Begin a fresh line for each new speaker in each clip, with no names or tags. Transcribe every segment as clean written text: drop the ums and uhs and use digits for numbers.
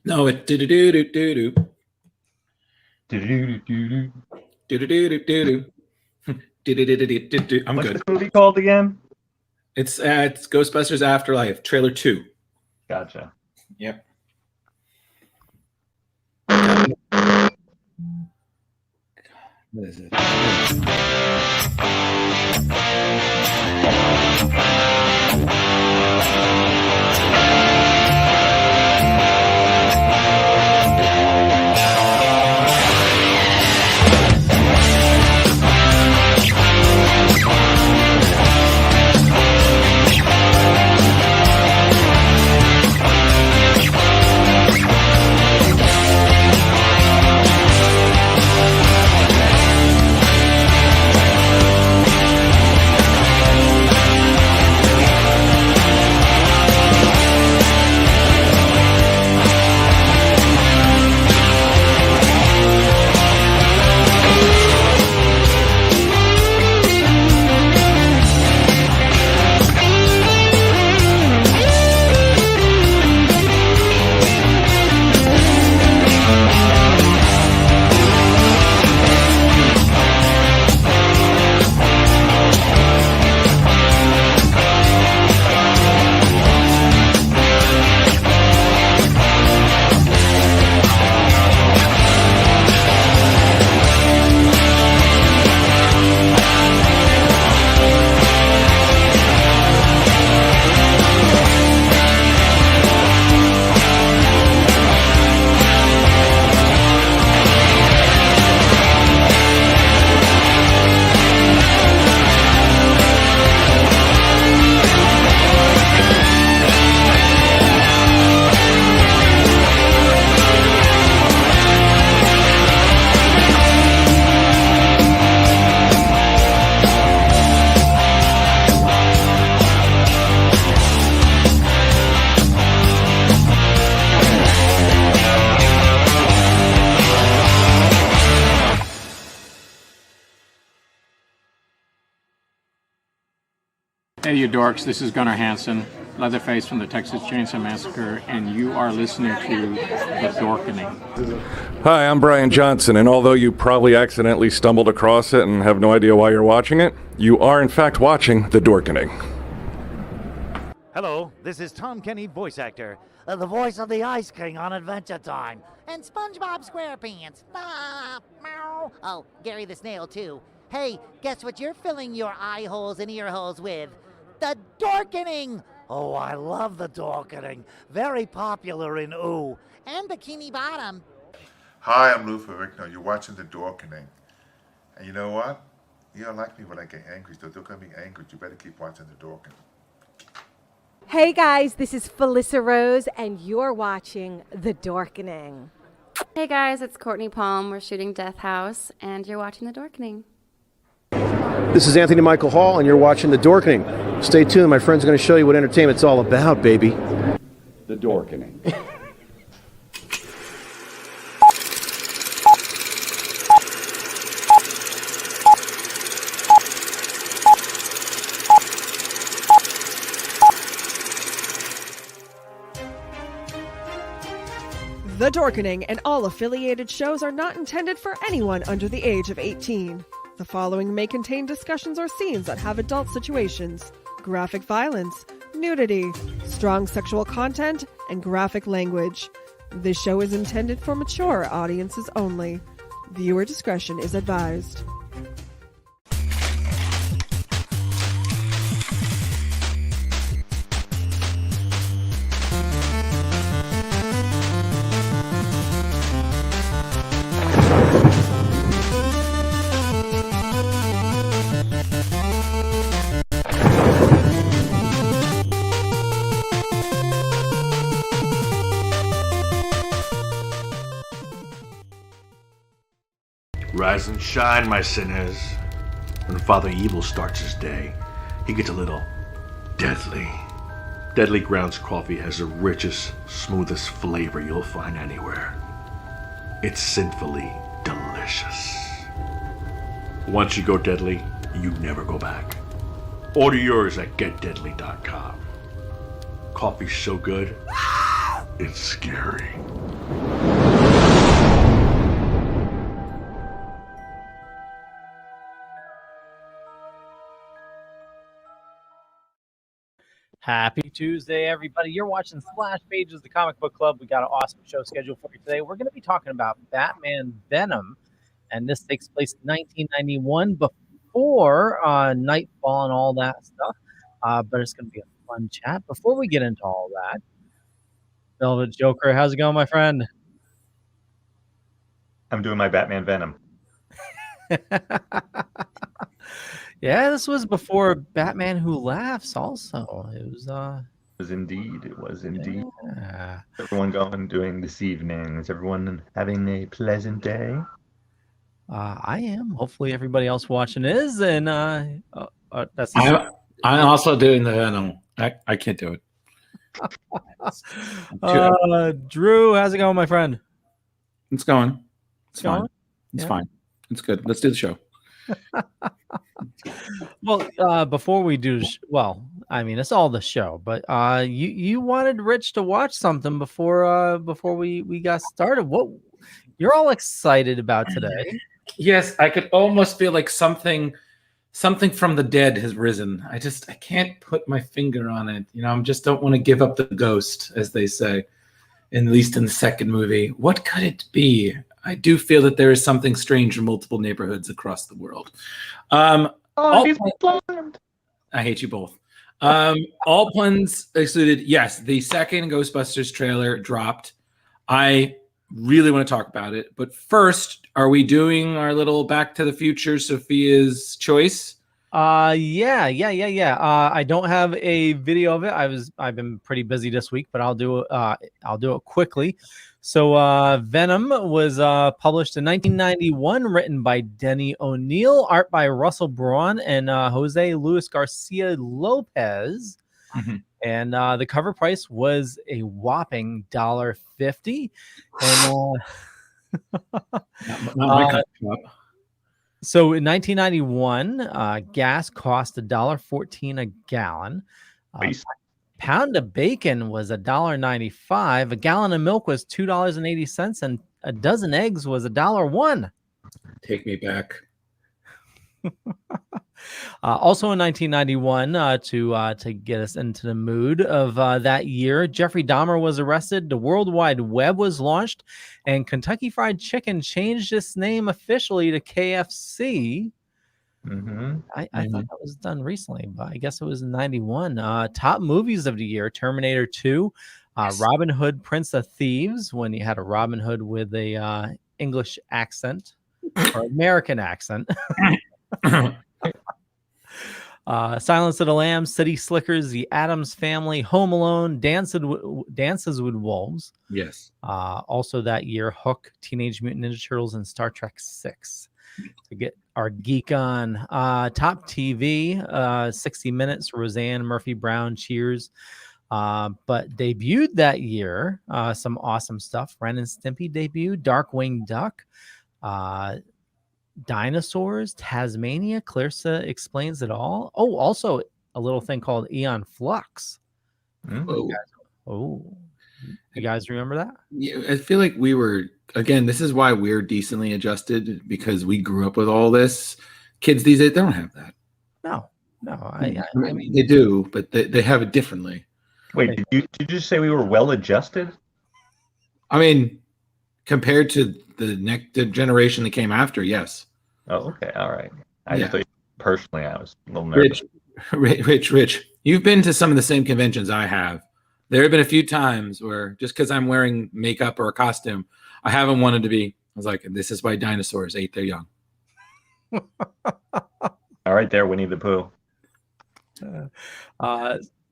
No, it do do do do do do.
Do-do-do-do-do.
Do-do-do-do-do-do. Do-do-do-do-do-do. I'm
What's
good.
this movie called again?
It's Ghostbusters Afterlife, trailer 2.
Gotcha.
Yep. What is it?
Hey, you dorks, this is Gunnar Hansen, Leatherface from the Texas Chainsaw Massacre, and you are listening to The Dorkening.
Hi, I'm Brian Johnson, and although you probably accidentally stumbled across it and have no idea why you're watching it, you are in fact watching The Dorkening.
Hello, this is Tom Kenny, voice actor, the voice of the Ice King on Adventure Time. And SpongeBob SquarePants. Ah, meow. Oh, Gary the Snail, too. Hey, guess what you're filling your eye holes and ear holes with? The Dorkening! Oh, I love the Dorkening. Very popular in Ooh. And Bikini Bottom.
Hi, I'm Lou Ferrigno. You're watching The Dorkening. And you know what? You don't like me when I get angry, so don't get me angry. You better keep watching The Dorkening.
Hey guys, this is Felissa Rose, and you're watching The Dorkening.
Hey guys, it's Courtney Palm. We're shooting Death House, and you're watching The Dorkening.
This is Anthony Michael Hall, and you're watching The Dorkening. Stay tuned. My friend's going to show you what entertainment's all about, baby.
The Dorkening.
The Dorkening and all affiliated shows are not intended for anyone under the age of 18. The following may contain discussions or scenes that have adult situations, graphic violence, nudity, strong sexual content, and graphic language. This show is intended for mature audiences only. Viewer discretion is advised.
Rise and shine, my sinners. When Father Evil starts his day, he gets a little deadly. Deadly Grounds coffee has the richest, smoothest flavor you'll find anywhere. It's sinfully delicious. Once you go deadly, you never go back. Order yours at getdeadly.com. Coffee's so good, it's scary.
Happy Tuesday, everybody. You're watching Splash Pages, the comic book club. We got an awesome show scheduled for you today. We're going to be talking about Batman Venom, and this takes place in 1991 before Nightfall and all that stuff. But it's going to be a fun chat. Before we get into all that, Velvet Joker, how's it going, my friend?
I'm doing my Batman Venom.
Yeah, this was before Batman Who Laughs also. It was
It was indeed.
Yeah.
Everyone going doing this evening? Is everyone having a pleasant day?
I am. Hopefully everybody else watching is, and that's
I'm also doing the Venom. I can't do it.
Drew, how's it going, my friend?
It's going. It's
going?
fine. It's
Yeah.
fine. It's good. Let's do the show.
Well, before we do, I mean, it's all the show, but you wanted Rich to watch something before we got started. What you're all excited about today?
Yes, I could almost feel like something from the dead has risen. I can't put my finger on it. You know, I just don't want to give up the ghost, as they say, at least in the second movie. What could it be? I do feel that there is something strange in multiple neighborhoods across the world.
He's blind.
I hate you both. All puns excluded. Yes, the second Ghostbusters trailer dropped. I really want to talk about it. But first, are we doing our little Back to the Future Sophia's Choice?
Yeah. I don't have a video of it. I've been pretty busy this week, but I'll do it quickly. So Venom was published in 1991, written by Denny O'Neil, art by Russell Braun and Jose Luis Garcia-Lopez.
Mm-hmm.
And the cover price was a whopping $1.50. And
Not my kind of shop.
so in 1991, gas cost $1.14 a gallon. Pound of bacon was $1.95. A gallon of milk was $2.80, and a dozen eggs was $1.01.
Take me back.
Also in 1991, to get us into the mood of that year, Jeffrey Dahmer was arrested. The World Wide Web was launched, and Kentucky Fried Chicken changed its name officially to KFC.
Mm-hmm.
I thought that was done recently, but I guess it was in 91. Top movies of the year: Terminator 2, Robin Hood, Prince of Thieves, when you had a Robin Hood with a English accent or American accent. Silence of the Lambs, City Slickers, The Addams Family, Home Alone, Dances with Wolves.
Yes.
Also that year, Hook, Teenage Mutant Ninja Turtles, and Star Trek 6. To get our geek on. Top TV, 60 Minutes, Roseanne, Murphy Brown, Cheers. But debuted that year, some awesome stuff. Ren and Stimpy debuted, Darkwing Duck, Dinosaurs, Tasmania, Clarissa Explains It All. Oh, also a little thing called Eon Flux. You guys remember that?
Yeah, I feel like we were, again, this is why we're decently adjusted, because we grew up with all this. Kids these days, they don't have that.
No.
I mean, they do, but they have it differently.
Wait, did you just say we were well adjusted?
I mean, compared to the next generation that came after, yes.
Oh, okay, all right. I just thought personally, I was a little nervous.
Rich, you've been to some of the same conventions I have. There have been a few times where just because I'm wearing makeup or a costume, I haven't wanted to be. I was like, this is why dinosaurs ate their young.
All right, there, Winnie the Pooh.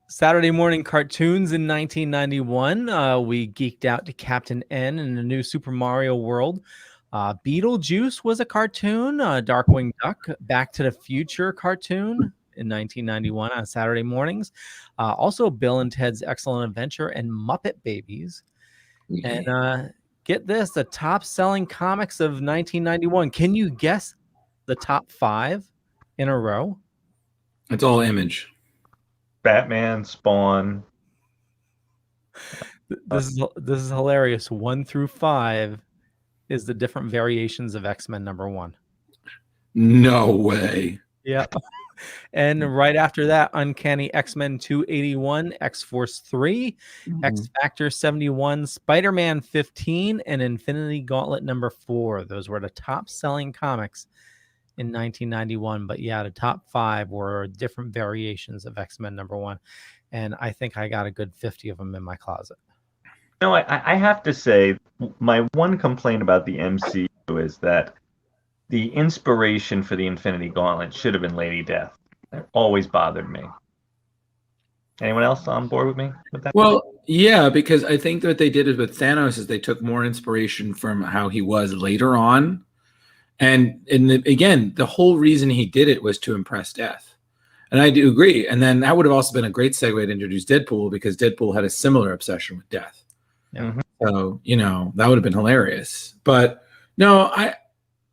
Saturday morning cartoons in 1991. We geeked out to Captain N in the new Super Mario World. Beetlejuice was a cartoon. Darkwing Duck, Back to the Future cartoon in 1991 on Saturday mornings. Also Bill and Ted's Excellent Adventure and Muppet Babies. And get this, the top selling comics of 1991. Can you guess the top 5 in a row?
It's all Image.
Batman, Spawn.
This is hilarious. 1 through 5 is the different variations of X-Men #1.
No way.
Yeah. And right after that, Uncanny X-Men 281, X-Force 3, X-Factor 71, Spider-Man 15, and Infinity Gauntlet #4. Those were the top selling comics in 1991. But yeah, the top 5 were different variations of X-Men #1. And I think I got a good 50 of them in my closet.
No, I have to say, my one complaint about the MCU is that the inspiration for the Infinity Gauntlet should have been Lady Death. That always bothered me. Anyone else on board with me with that?
Well, yeah, because I think what they did is with Thanos is they took more inspiration from how he was later on. And again, the whole reason he did it was to impress Death. And I do agree. And then that would have also been a great segue to introduce Deadpool, because Deadpool had a similar obsession with Death.
Yeah.
So, that would have been hilarious. But no,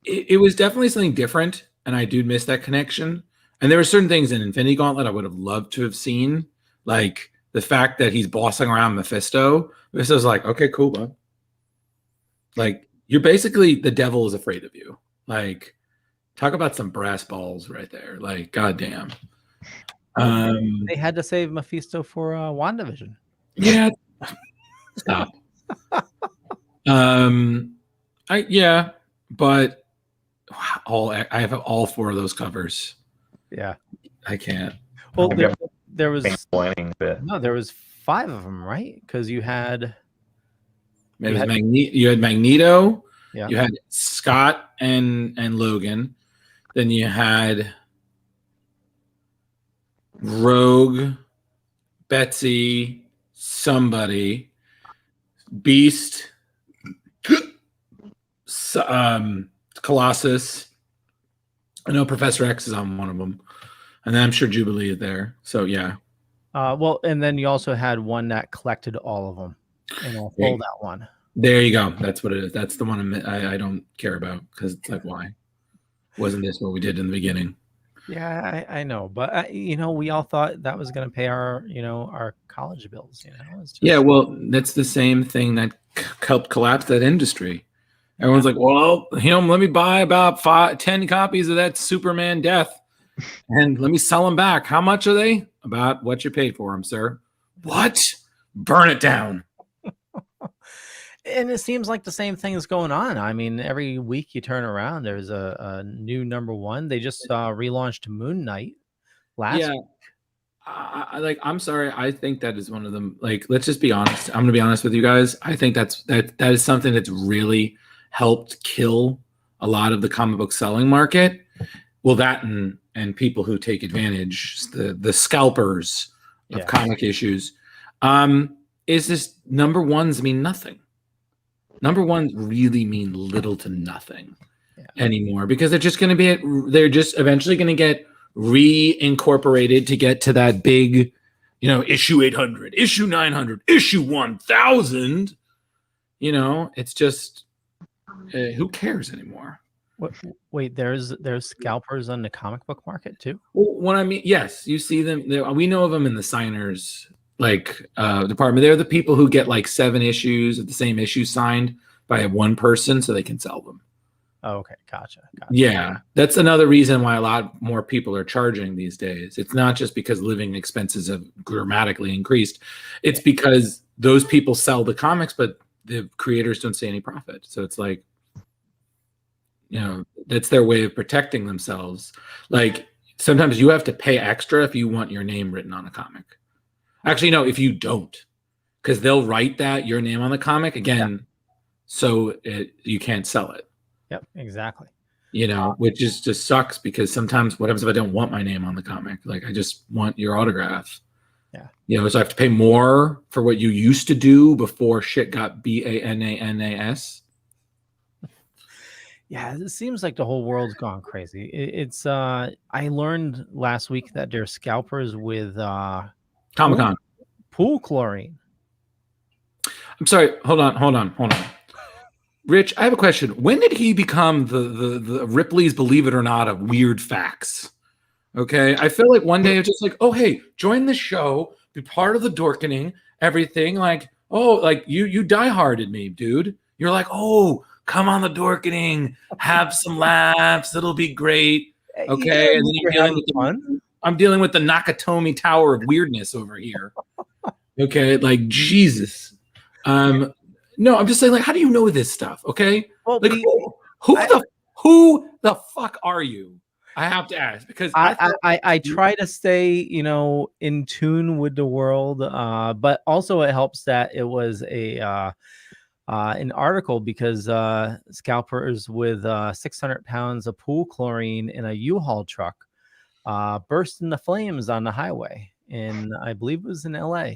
it was definitely something different, and I do miss that connection. And there were certain things in Infinity Gauntlet I would have loved to have seen, like the fact that he's bossing around Mephisto. Mephisto's like, okay, cool, bud. Like, you're basically, the devil is afraid of you. Like, talk about some brass balls right there. Like, goddamn.
They had to save Mephisto for WandaVision.
Yeah. Stop. But I have all 4 of those covers.
Yeah,
I can't.
Well, there was
5
of them, right? Because you had
you had Magneto,
yeah.
You had Scott and Logan, then you had Rogue, Betsy, somebody, Beast, Colossus. I know Professor X is on one of them, and then I'm sure Jubilee is there. So yeah.
Well, and then you also had one that collected all of them, and I'll hold that one.
There you go. That's what it is. That's the one I don't care about, because it's like, why wasn't this what we did in the beginning?
Yeah, I know, but we all thought that was going to pay our our college bills.
Yeah, well, that's the same thing that helped collapse that industry. Everyone's like, well, let me buy about 10 copies of that Superman Death, and let me sell them back. How much are they? About what you paid for them, sir. What? Burn it down.
And it seems like the same thing is going on. I mean, every week you turn around, there's a new #1. They just relaunched Moon Knight last week.
I'm sorry. I think that is one of them. Like, let's just be honest. I'm going to be honest with you guys. I think that is something that's really helped kill a lot of the comic book selling market. Well, that and people who take advantage, the scalpers of comic issues, is this #1s mean nothing. #1s really mean little to nothing anymore, because they're just eventually going to get reincorporated to get to that big, issue 800, issue 900, issue 1000. It's just, who cares anymore?
Wait, there's scalpers on the comic book market too?
Well, yes, you see them. We know of them in the signers department. They're the people who get like 7 issues of the same issue signed by one person so they can sell them.
Oh, okay, gotcha.
Yeah, that's another reason why a lot more people are charging these days. It's not just because living expenses have dramatically increased. It's because those people sell the comics, but the creators don't see any profit. So it's like, that's their way of protecting themselves. Like, sometimes you have to pay extra if you want your name written on a comic. Actually, no, if you don't, because they'll write your name on the comic again, so you can't sell it.
Yep, exactly.
Which just sucks, because sometimes what happens if I don't want my name on the comic? Like, I just want your autograph.
Yeah.
So I have to pay more for what you used to do before shit got BANANAS.
Yeah, it seems like the whole world's gone crazy. It's I learned last week that there's scalpers with
Comic-Con
pool chlorine.
I'm sorry. Hold on. Rich, I have a question. When did he become the Ripley's Believe It or Not of weird facts? Okay, I feel like one day it's just like, oh hey, join the show, be part of the Dorkening, everything. Like, oh, like you die-harded me, dude. You're like, oh, come on the Dorkening, have some laughs, it'll be great. Okay, and then I'm dealing with the Nakatomi Tower of weirdness over here. Okay, like Jesus. No, I'm just saying, like, how do you know this stuff? Okay,
well,
like, who the fuck are you? I have to ask, because
I try to stay, in tune with the world, but also it helps that it was an article, because scalpers with 600 pounds of pool chlorine in a U-Haul truck burst into flames on the highway, and I believe it was in LA.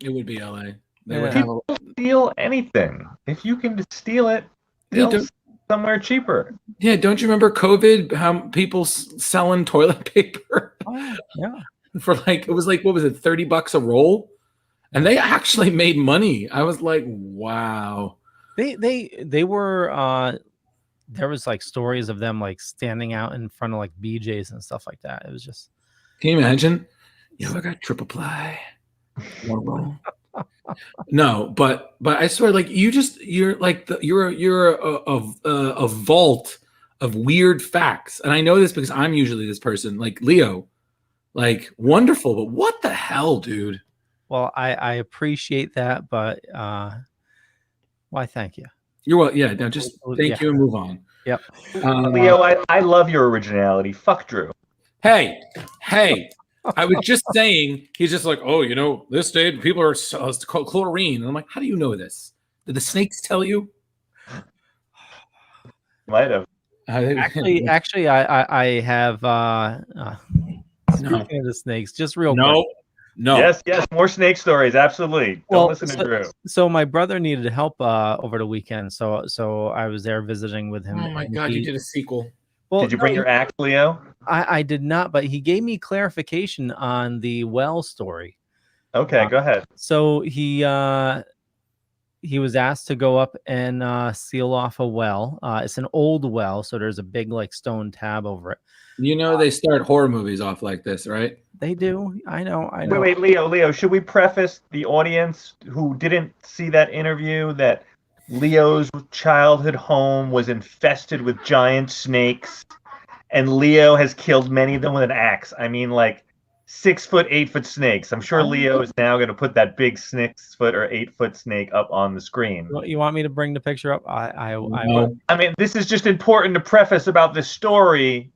It would be LA.
They would have steal anything. If you can steal it, they'll somewhere cheaper.
Yeah, don't you remember COVID? How people selling toilet paper?
Oh, yeah.
For like, it was like, what was it, $30 a roll? And they actually made money. I was like, wow.
They were there was like stories of them like standing out in front of like BJ's and stuff like that. It was just,
can you imagine? Yo, I got triple ply. One roll. No, but I swear, like, you're like you're a vault of weird facts, and I know this because I'm usually this person, like Leo, like wonderful, but what the hell, dude?
Well, I appreciate that, but why? Thank you.
You're well, yeah. No, just thank you and move on.
Yep.
Leo, I love your originality. Fuck Drew.
Hey. I was just saying, he's just like, oh, this day people are chlorine. And I'm like, how do you know this? Did the snakes tell you?
Might have.
Actually, I have. Speaking of the snakes, just real quick.
No.
Yes, more snake stories. Absolutely. Don't listen to Drew.
So my brother needed help over the weekend, so I was there visiting with him.
Oh my God, you did a sequel.
Well,
did you bring your axe, Leo?
I did not, but he gave me clarification on the well story.
Okay, go ahead.
So he was asked to go up and seal off a well. It's an old well, so there's a big like stone tab over it.
They start horror movies off like this, right?
They do. I know.
Wait, Leo, should we preface the audience who didn't see that interview that Leo's childhood home was infested with giant snakes, and Leo has killed many of them with an axe? I mean, like 6 foot, 8 foot snakes. I'm sure Leo is now going to put that big 6 foot or 8 foot snake up on the screen.
You want me to bring the picture up? I
mean, this is just important to preface about this story,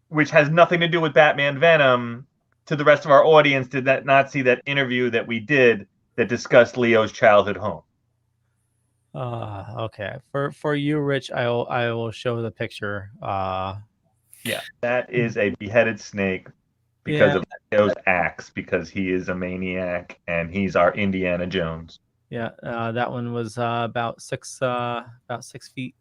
which has nothing to do with Batman Venom, to the rest of our audience. Did not see that interview that we did that discussed Leo's childhood home?
Okay. For you, Rich, I will show the picture.
Yeah, that is a beheaded snake because of Leo's axe, because he is a maniac and he's our Indiana Jones.
Yeah, that one was about 6 feet.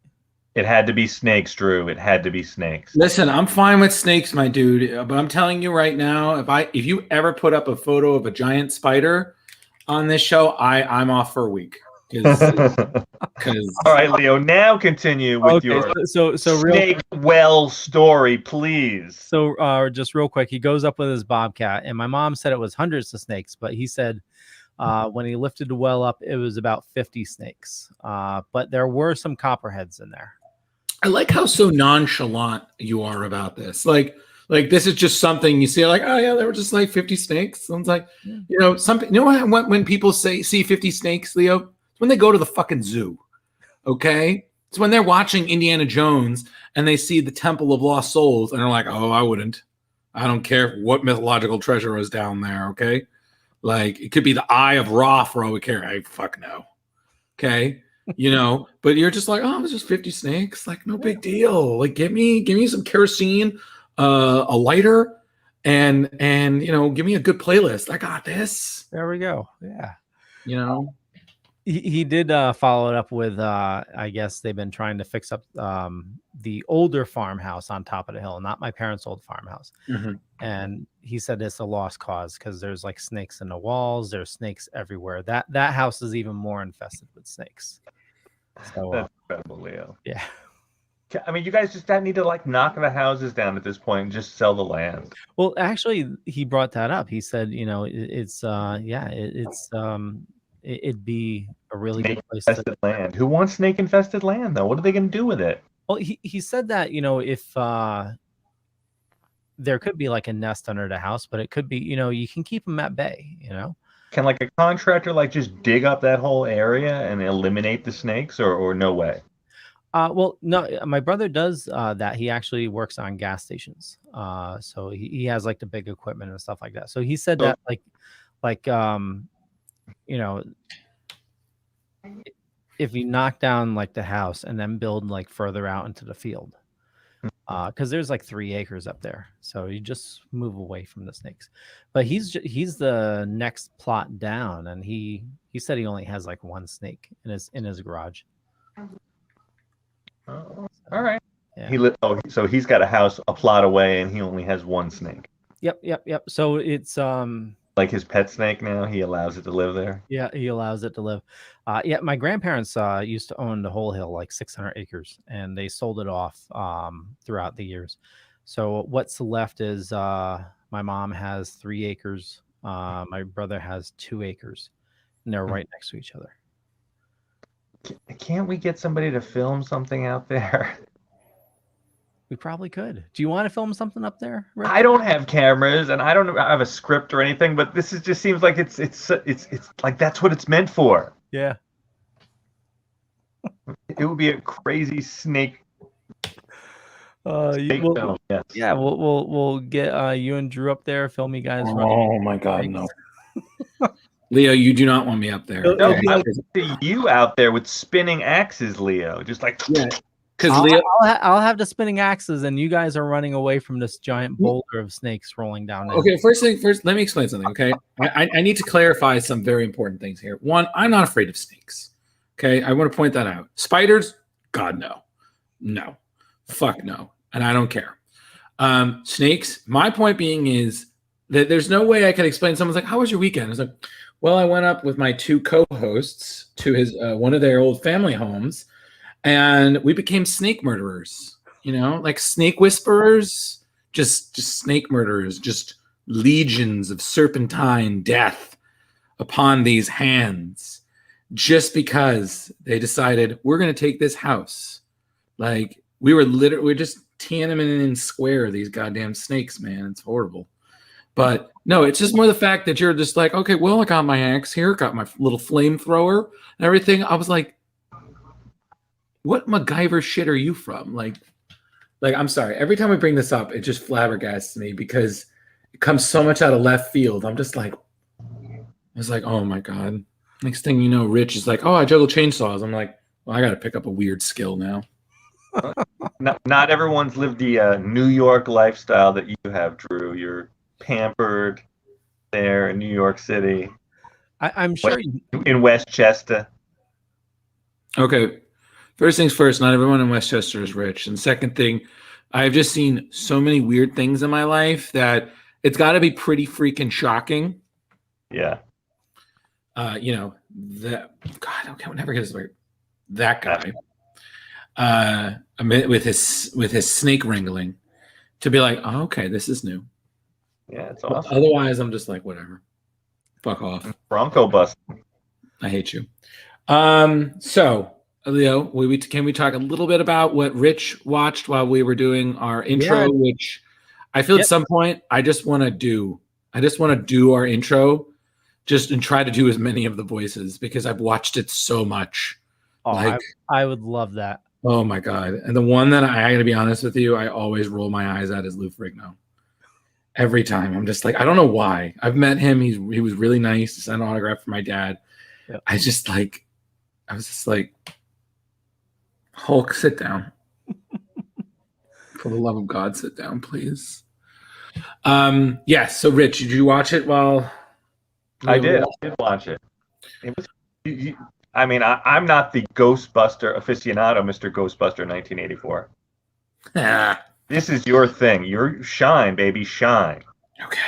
It had to be snakes, Drew. It had to be snakes.
Listen, I'm fine with snakes, my dude. But I'm telling you right now, if you ever put up a photo of a giant spider on this show, I'm off for a week.
All right, Leo. Now continue with your snake well story, please.
So, just real quick, he goes up with his bobcat, and my mom said it was hundreds of snakes, but he said when he lifted the well up, it was about 50 snakes. But there were some copperheads in there.
I like how so nonchalant you are about this. Like this is just something you see, like, oh yeah, there were just like 50 snakes. Sounds like, when people see 50 snakes, Leo, it's when they go to the fucking zoo. Okay? It's when they're watching Indiana Jones and they see the Temple of Lost Souls and they're like, oh, I wouldn't. I don't care what mythological treasure is down there, okay? Like, it could be the Eye of Ra for all we care. I fuck no. Okay? But you're just like, oh, it's just 50 snakes. Like, no big deal. Like, give me some kerosene, a lighter, and give me a good playlist. I got this.
There we go. Yeah. He did follow it up with, I guess they've been trying to fix up the older farmhouse on top of the hill, not my parents' old farmhouse.
Mm-hmm.
And he said it's a lost cause because there's like snakes in the walls. There's snakes everywhere. That house is even more infested with snakes. So,
that's incredible, Leo.
Yeah.
I mean, you guys just need to like knock the houses down at this point and just sell the land.
Well, it'd be a really
Snake
good place to.
infested land. Who wants snake infested land though? What are they going to do with it?
Well, he said that, if there could be like a nest under the house, but it could be, you can keep them at bay.
Can like a contractor like just dig up that whole area and eliminate the snakes, or no way?
Well, no, my brother does that. He actually works on gas stations. So he has like the big equipment and stuff like that. So he said that if you knock down like the house and then build like further out into the field, because there's like 3 acres up there, so you just move away from the snakes. But he's the next plot down, and he said he only has like 1 snake in his garage.
Oh, all right.
Yeah.
So he's got a house a plot away, and he only has 1 snake.
Yep. So it's
like his pet snake now. He allows it to live there.
Yeah, he allows it to live. Yeah, my grandparents used to own the whole hill, like 600 acres, and they sold it off throughout the years. So what's left is my mom has 3 acres. My brother has 2 acres, and they're right next to each other.
Can't we get somebody to film something out there?
We probably could. Do you want to film something up there, Rick?
I don't have cameras, and I don't have a script or anything, but this just seems like it's like that's what it's meant for.
Yeah.
It would be a crazy snake.
Film, yes. Yeah, we'll get you and Drew up there, film you guys.
Oh my God, no. Leo, you do not want me up there.
No, I want to see you out there with spinning axes, Leo. Just like
because
I'll have the spinning axes, and you guys are running away from this giant boulder of snakes rolling down.
Okay, first, let me explain something. Okay, I need to clarify some very important things here. One, I'm not afraid of snakes. Okay, I want to point that out. Spiders, God no, fuck no, and I don't care. Snakes. My point being is that there's no way I can explain. Someone's like, "How was your weekend?" I was like, "Well, I went up with my 2 co-hosts to his one of their old family homes, and we became snake murderers. Like snake whisperers, just snake murderers, just legions of serpentine death upon these hands, just because they decided we're going to take this house. Like we're just Tiananmen Square, these goddamn snakes, man. It's horrible." But no, it's just more the fact that you're just like, okay, well, I got my axe here, got my little flamethrower and everything. I was like, what MacGyver shit are you from? Like, I'm sorry. Every time we bring this up, it just flabbergasts me because it comes so much out of left field. I'm just like, oh my God. Next thing you know, Rich is like, oh, I juggle chainsaws. I'm like, well, I got to pick up a weird skill now.
Not everyone's lived the New York lifestyle that you have, Drew. You're pampered there in New York City.
I'm sure
in Westchester.
Okay, first things first, not everyone in Westchester is rich. And second thing, I've just seen so many weird things in my life that it's got to be pretty freaking shocking.
Yeah.
That God, I can never get his word. That guy, with his snake wrangling, to be like, oh, okay, this is new.
Yeah, it's awesome.
Otherwise, I'm just like, whatever. Fuck off.
Bronco bust.
I hate you. So, Leo, can we talk a little bit about what Rich watched while we were doing our intro, which I feel at some point I just want to do our intro and try to do as many of the voices because I've watched it so much.
Oh, I would love that.
Oh my God. And the one that I got to be honest with you, I always roll my eyes at is Lou Ferrigno. Every time. I'm just like, I don't know why. I've met him. He was really nice. He sent an autograph for my dad. Yep. I was just like, Hulk, sit down. For the love of God, sit down, please. Yes. So Rich, did you watch it while
I did watch it. It was I'm not the Ghostbuster aficionado, Mr. Ghostbuster 1984. This is your thing. Your shine, baby, shine.
Okay.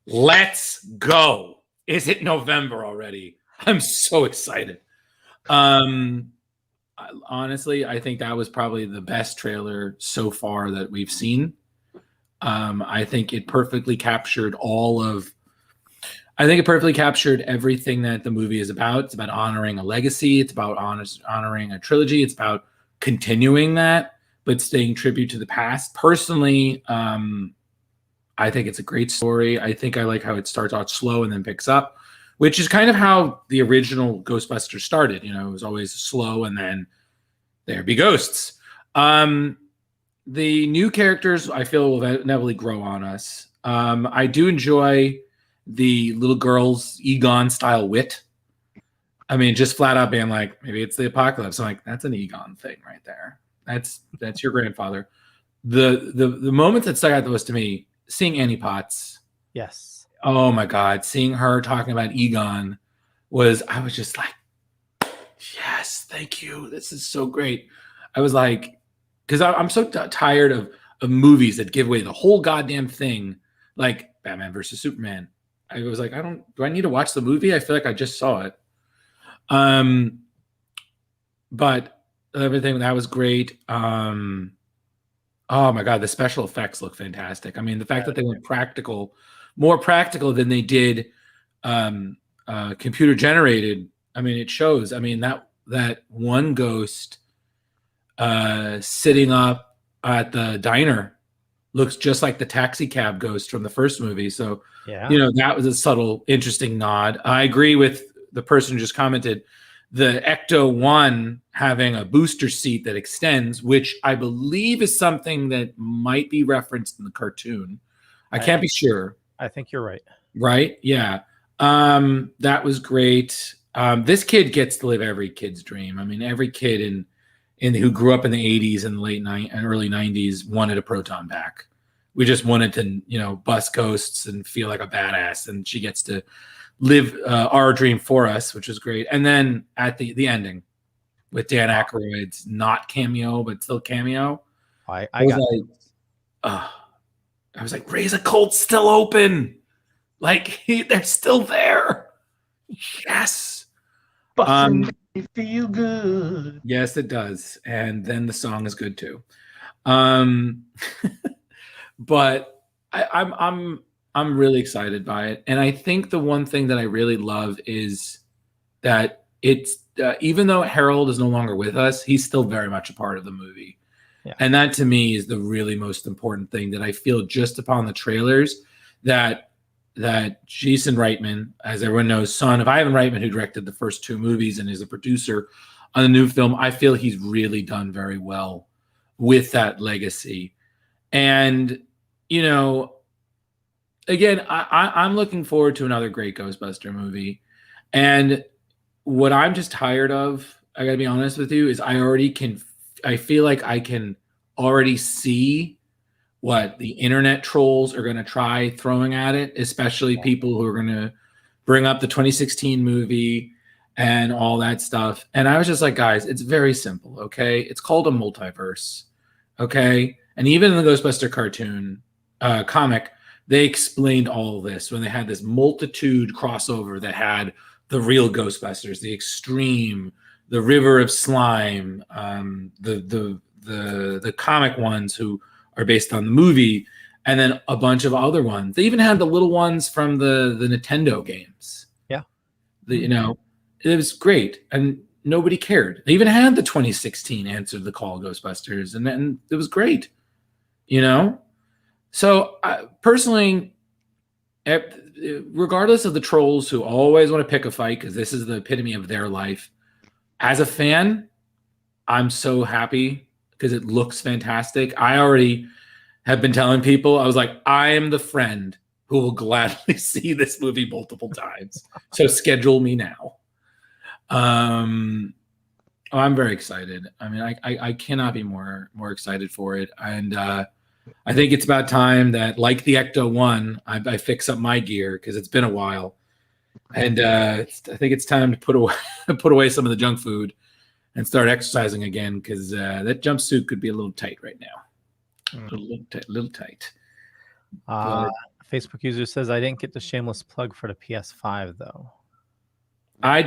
Let's go. Is it November already? I'm so excited. Honestly, I think that was probably the best trailer so far that we've seen. I think it perfectly captured all of I think it perfectly captured everything that the movie is about. It's about honoring a legacy. It's about honoring a trilogy. It's about continuing that, but staying tribute to the past. Personally, I think it's a great story. I think I like how it starts out slow and then picks up, which is kind of how the original Ghostbusters started. You know, it was always slow and then there be ghosts. The new characters, I feel, will inevitably grow on us. I do enjoy the little girl's Egon-style wit. I mean, just flat out being like, maybe it's the apocalypse. I'm like, that's an Egon thing right there. That's your grandfather. The moments that stuck out the most to me, seeing Annie Potts.
Yes.
Oh my God, seeing her talking about Egon I was just like, yes, thank you. This is so great. I was like, because I'm so tired of movies that give away the whole goddamn thing, like Batman versus Superman. I was like, do I need to watch the movie? I feel like I just saw it. But everything that was great. Oh my God, the special effects look fantastic. I mean, the fact that they went practical, more practical than they did computer generated. I mean, it shows. I mean, that one ghost sitting up at the diner looks just like the taxi cab ghost from the first movie. So, you know, that was a subtle, interesting nod. I agree with the person who just commented, the Ecto-1 having a booster seat that extends, which I believe is something that might be referenced in the cartoon. I can't be sure.
I think you're right.
Right? Yeah. That was great. This kid gets to live every kid's dream. I mean, every kid who grew up in the 80s and early 90s wanted a proton pack. We just wanted to, you know, bust ghosts and feel like a badass. And she gets to live our dream for us, which was great. And then at the ending with Dan Aykroyd's not cameo, but still cameo. I was like, Raise a Colt's still open. Like, they're still there. Yes.
They feel good.
Yes, it does. And then the song is good too. But I'm really excited by it. And I think the one thing that I really love is that it's even though Harold is no longer with us, he's still very much a part of the movie. Yeah. And that to me is the really most important thing that I feel just upon the trailers that Jason Reitman, as everyone knows, son of Ivan Reitman, who directed the first two movies and is a producer on the new film, I feel he's really done very well with that legacy. And, you know, again, I'm looking forward to another great Ghostbuster movie. And what I'm just tired of, I gotta be honest with you, is I feel like I can already see what the internet trolls are going to try throwing at it, especially people who are going to bring up the 2016 movie and all that stuff. And I was just like, guys, it's very simple, okay? It's called a multiverse, okay? And even in the Ghostbuster cartoon comic, they explained all of this when they had this multitude crossover that had the real Ghostbusters, the Extreme, the River of Slime, the comic ones who are based on the movie, and then a bunch of other ones. They even had the little ones from the Nintendo games.
Yeah.
You know, it was great, and nobody cared. They even had the 2016 Answer the Call Ghostbusters, and it was great, you know? So, personally, regardless of the trolls who always want to pick a fight, because this is the epitome of their life, as a fan, I'm so happy because it looks fantastic. I already have been telling people, I was like, I am the friend who will gladly see this movie multiple times. So schedule me now. I'm very excited. I mean, I cannot be more excited for it. And I think it's about time that, like the Ecto-1, I fix up my gear because it's been a while. And I think it's time to put away some of the junk food and start exercising again, because that jumpsuit could be a little tight right now. A little tight.
Facebook user says, I didn't get the shameless plug for the PS5 though.
I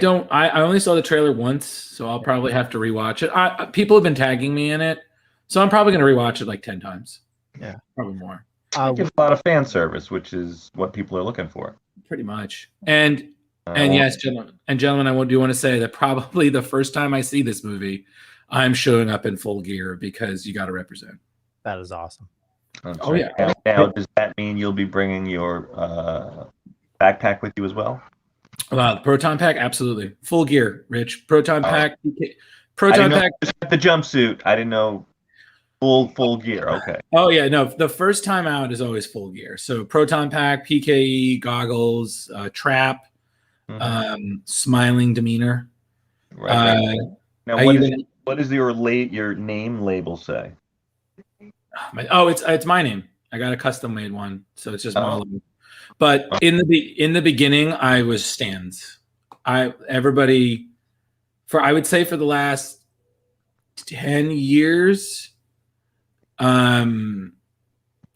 only saw the trailer once, so I'll probably have to rewatch it. People have been tagging me in it, so I'm probably going to rewatch it like 10 times.
Yeah,
probably more.
It gives a lot of fan service, which is what people are looking for.
pretty much. And yes, gentlemen, I do want to say that probably the first time I see this movie, I'm showing up in full gear because you got to represent.
That is awesome.
Oh yeah.
Now, does that mean you'll be bringing your backpack with you as well?
The proton pack, absolutely, full gear. Rich, proton pack,
proton pack. The jumpsuit. I didn't know. Full gear. Okay.
Oh yeah, no. The first time out is always full gear. So proton pack, PKE, goggles, trap, smiling demeanor.
Right. Now, what does your name label say?
It's my name. I got a custom made one, so it's just Molly. But in the beginning, I was Stan's. I would say for the last 10 years. For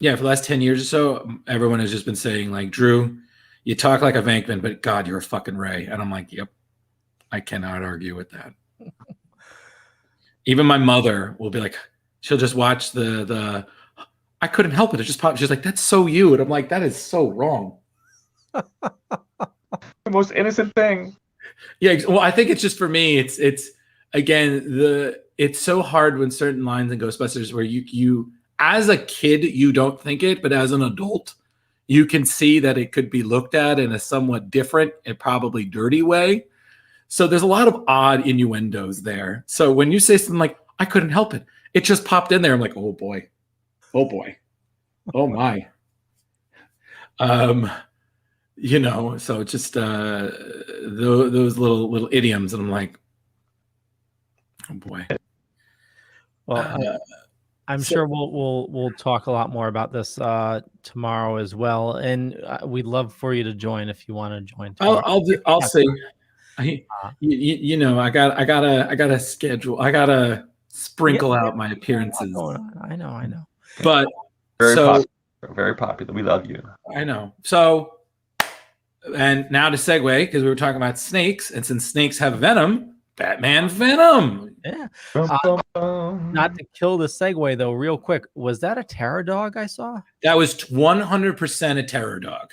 the last 10 years or so, everyone has just been saying, like, Drew, you talk like a Venkman, but God, you're a fucking Ray. And I'm like, yep, I cannot argue with that. Even my mother will be like, she'll just watch the I couldn't help it. It just popped. She's like, that's so you. And I'm like, that is so wrong.
The most innocent thing.
Yeah. Well, I think it's just for me. It's again, it's so hard when certain lines in Ghostbusters where you as a kid, you don't think it, but as an adult, you can see that it could be looked at in a somewhat different and probably dirty way. So there's a lot of odd innuendos there. So when you say something like, I couldn't help it, it just popped in there. I'm like, oh boy, oh my. So it's just those little idioms, and I'm like, oh boy.
Well, I'm sure we'll talk a lot more about this tomorrow as well, and we'd love for you to join if you want to join.
I'll say, I gotta schedule. I gotta sprinkle out my appearances.
I know.
But
very popular. We love you.
I know. So, and now to segue, because we were talking about snakes, and since snakes have venom, Batman Venom.
Yeah. Not to kill the segue though, real quick. Was that a terror dog I saw?
That was 100% a terror dog.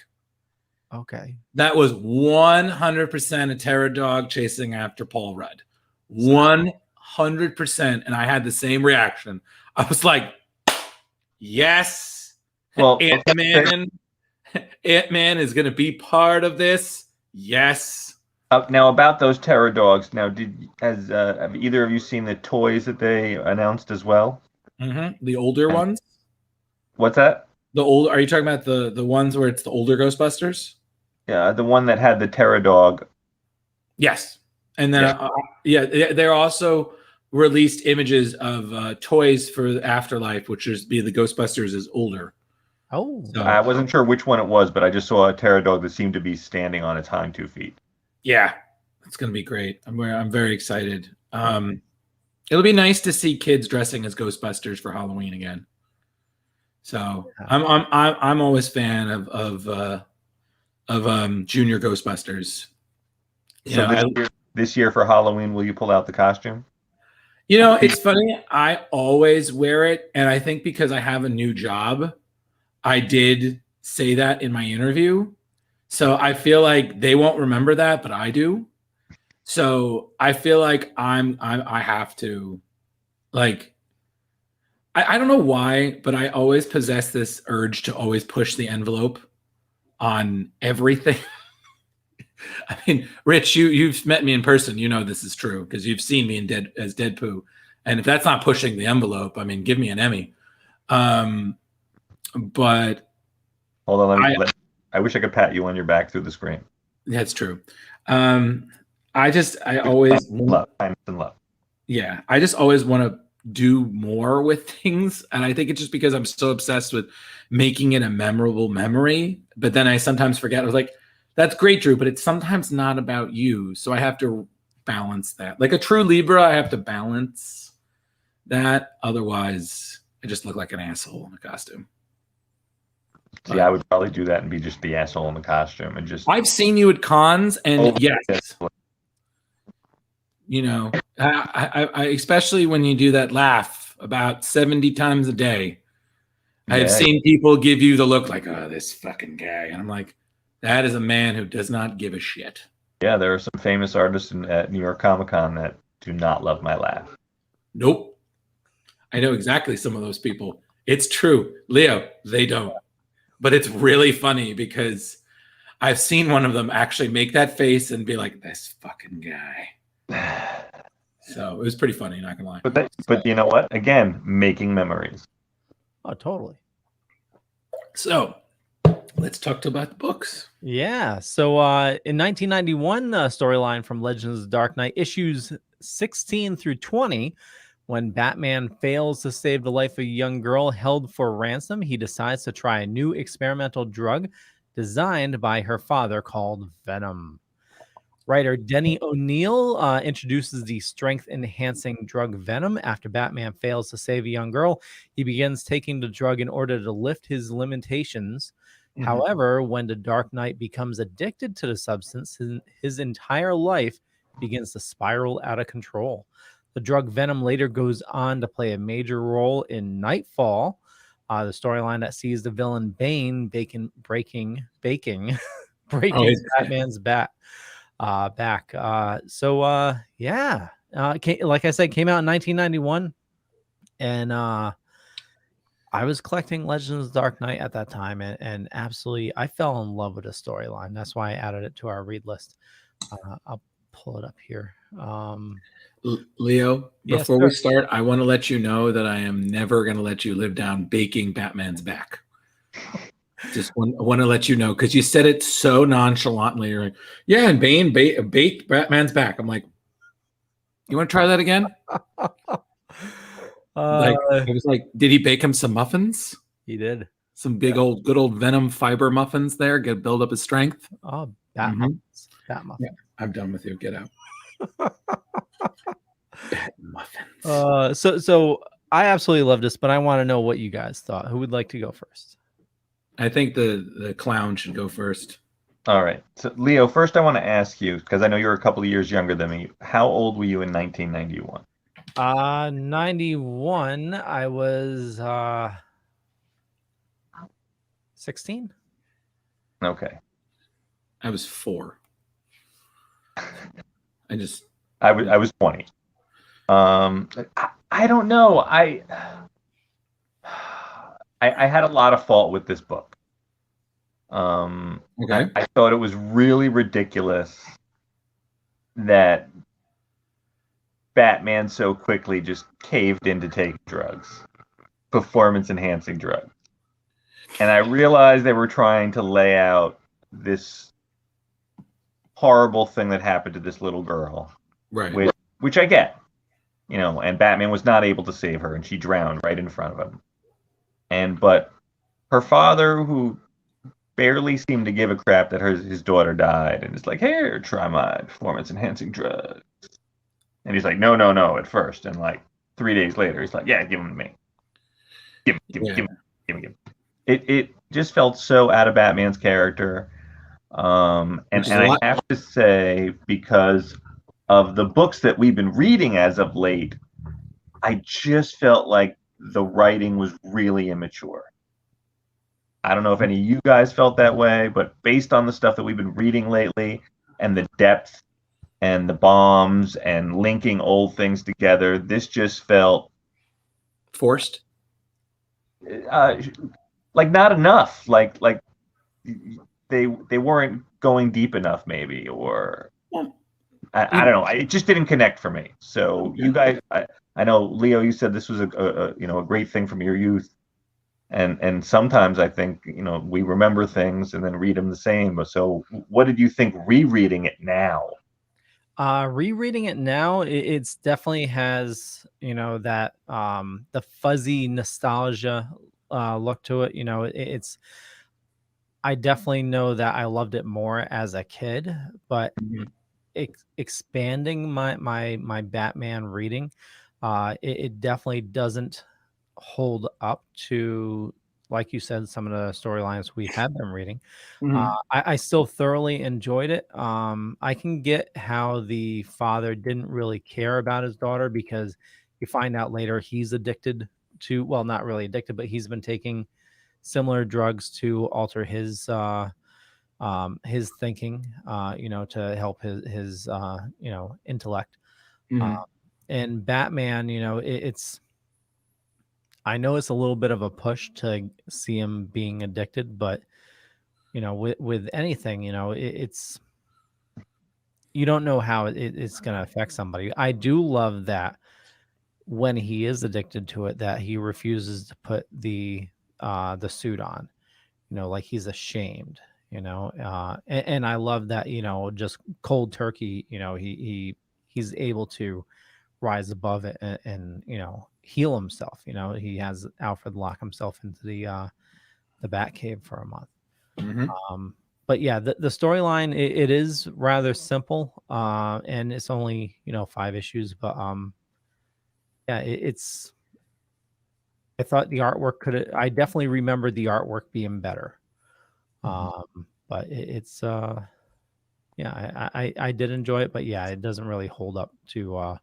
Okay.
That was 100% a terror dog chasing after Paul Rudd. 100%. And I had the same reaction. I was like, yes.
Well,
Ant-Man is going to be part of this. Yes.
Now about those terror dogs. Now, have either of you seen the toys that they announced as well?
Mm-hmm. The older ones.
What's that?
Are you talking about the ones where it's the older Ghostbusters?
Yeah, the one that had the terror dog.
Yes, and then they're also released images of toys for the Afterlife, which is the Ghostbusters is older.
Oh,
so, I wasn't sure which one it was, but I just saw a terror dog that seemed to be standing on its hind 2 feet.
Yeah, it's going to be great. I'm very excited. It'll be nice to see kids dressing as Ghostbusters for Halloween again. So I'm always a fan of Junior Ghostbusters.
This year for Halloween, will you pull out the costume?
It's funny. I always wear it, and I think because I have a new job, I did say that in my interview. So I feel like they won't remember that, but I do. So I feel like I have to, like, I don't know why, but I always possess this urge to always push the envelope on everything. I mean, Rich, you've met me in person. You know this is true because you've seen me as Deadpoo. And if that's not pushing the envelope, I mean, give me an Emmy. But
hold on, I wish I could pat you on your back through the screen.
That's true. I always
love.
Yeah, I just always want to do more with things, and I think it's just because I'm so obsessed with making it a memorable memory. But then I sometimes forget. I was like, "That's great, Drew," but it's sometimes not about you. So I have to balance that. Like a true Libra, I have to balance that. Otherwise, I just look like an asshole in a costume.
See, I would probably do that and be just the asshole in the costume and just.
I've seen you at cons, and yes. I especially when you do that laugh about 70 times a day. I've seen people give you the look like, oh, this fucking guy. And I'm like, That is a man who does not give a shit.
Yeah, there are some famous artists at New York Comic Con that do not love my laugh.
Nope. I know exactly some of those people. It's true. Leo, they don't. But it's really funny because I've seen one of them actually make that face and be like, this fucking guy. So it was pretty funny, not gonna lie.
But you know what? Again, making memories.
Oh, totally.
So let's talk about the books.
Yeah. So in 1991, storyline from Legends of the Dark Knight, issues 16 through 20, when Batman fails to save the life of a young girl held for ransom, he decides to try a new experimental drug designed by her father called Venom. Writer Denny O'Neil introduces the strength-enhancing drug Venom. After Batman fails to save a young girl, he begins taking the drug in order to lift his limitations. However, when the Dark Knight becomes addicted to the substance, his entire life begins to spiral out of control. The drug Venom later goes on to play a major role in Knightfall, the storyline that sees the villain Bane breaking Batman's back. Yeah. Like I said, came out in 1991, and I was collecting Legends of the Dark Knight at that time, and absolutely, I fell in love with the storyline. That's why I added it to our read list. I'll pull it up here.
Leo, before
yes,
we start, I want to let you know that I am never going to let you live down baking Batman's back. Just want to let you know, because you said it so nonchalantly. You're like, yeah, and Bane baked Batman's back. I'm like, you want to try that again? I was like, did he bake him some muffins?
He did.
Some good old Venom fiber muffins there. Build up his strength.
Oh, Bat muffins. Bat muffins.
Yeah, I'm done with you. Get out. Bat muffins.
So I absolutely love this, but I want to know what you guys thought. Who would like to go first?
I think the clown should go first.
All right. So, Leo, first I want to ask you, because I know you're a couple of years younger than me. How old were you in 1991?
91. I was 16.
Okay.
I was 4.
I was 20. I don't know. I had a lot of fault with this book.
Okay.
I thought it was really ridiculous that Batman so quickly just caved in to take drugs, performance-enhancing drugs. And I realized they were trying to lay out this horrible thing that happened to this little girl.
Right.
Which I get. And Batman was not able to save her, and she drowned right in front of him. But her father, who barely seemed to give a crap that his daughter died, and it's like, here, try my performance-enhancing drugs. And he's like, no, at first. And like 3 days later, he's like, yeah, give them to me. Give them. It just felt so out of Batman's character. And I have to say, because of the books that we've been reading as of late, I just felt like the writing was really immature. I don't know if any of you guys felt that way, but based on the stuff that we've been reading lately and the depth and the bombs and linking old things together, this just felt
forced.
Like not enough. Like they weren't going deep enough, maybe, or I don't know. It just didn't connect for me. So you guys, I know, Leo, you said this was a great thing from your youth. And sometimes I think, we remember things and then read them the same. So what did you think rereading it now?
Rereading it now, it's definitely has, that the fuzzy nostalgia look to it. I definitely know that I loved it more as a kid, but expanding my Batman reading, it definitely doesn't hold up to, like you said, some of the storylines we had been reading. I still thoroughly enjoyed it. I can get how the father didn't really care about his daughter, because you find out later he's addicted to, well, not really addicted, but he's been taking similar drugs to alter his his thinking, to help his intellect.
Mhm.
And Batman, it's I know it's a little bit of a push to see him being addicted, but with anything, it's you don't know how it's going to affect somebody. I do love that when he is addicted to it, that he refuses to put the suit on, like he's ashamed, and I love that, just cold turkey, he's able to rise above it and heal himself. He has Alfred lock himself into the Batcave for a month.
Mhm.
But yeah, the storyline, it is rather simple, and it's only 5 issues, but yeah, it's I thought the artwork I definitely remember the artwork being better. But it's yeah, I did enjoy it, but yeah, it doesn't really hold up to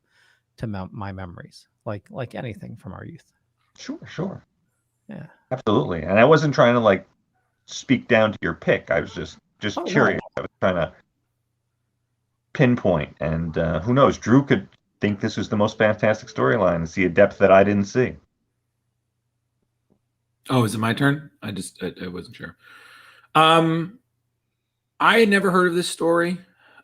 my memories, like anything from our youth.
Sure.
Yeah.
Absolutely. And I wasn't trying to like speak down to your pick. I was just
Oh, no.
curious. I was trying to pinpoint, and who knows? Drew could think this was the most fantastic storyline and see a depth that I didn't see.
Oh, is it my turn? I wasn't sure. I had never heard of this story.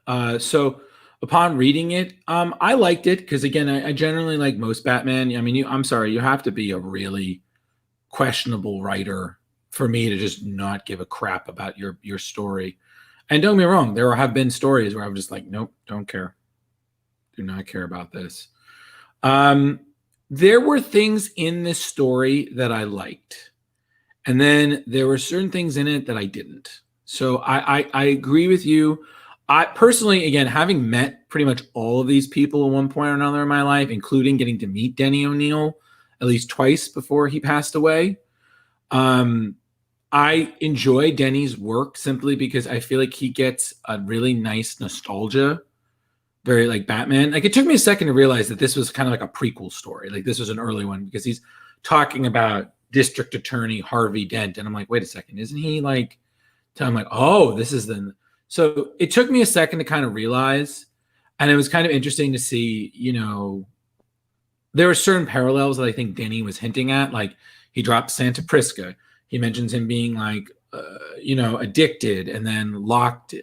So upon reading it, I liked it because again, I generally like most Batman. I mean, I'm sorry, you have to be a really questionable writer for me to just not give a crap about your story. And don't get me wrong, there have been stories where I'm just like, nope, don't care. Do not care about this. There were things in this story that I liked. And then there were certain things in it that I didn't. So I agree with you. I personally, again, having met pretty much all of these people at one point or another in my life, including getting to meet Denny O'Neil at least twice before he passed away. I enjoy Denny's work simply because I feel like he gets a really nice nostalgia, very like Batman. Like it took me a second to realize that this was kind of like a prequel story. Like this was an early one because he's talking about District Attorney Harvey Dent. And I'm like, wait a second, isn't he like, I'm like, oh, this is the, so it took me a second to kind of realize, and it was kind of interesting to see, there were certain parallels that I think Denny was hinting at. Like he dropped Santa Prisca. He mentions him being like, addicted and then locked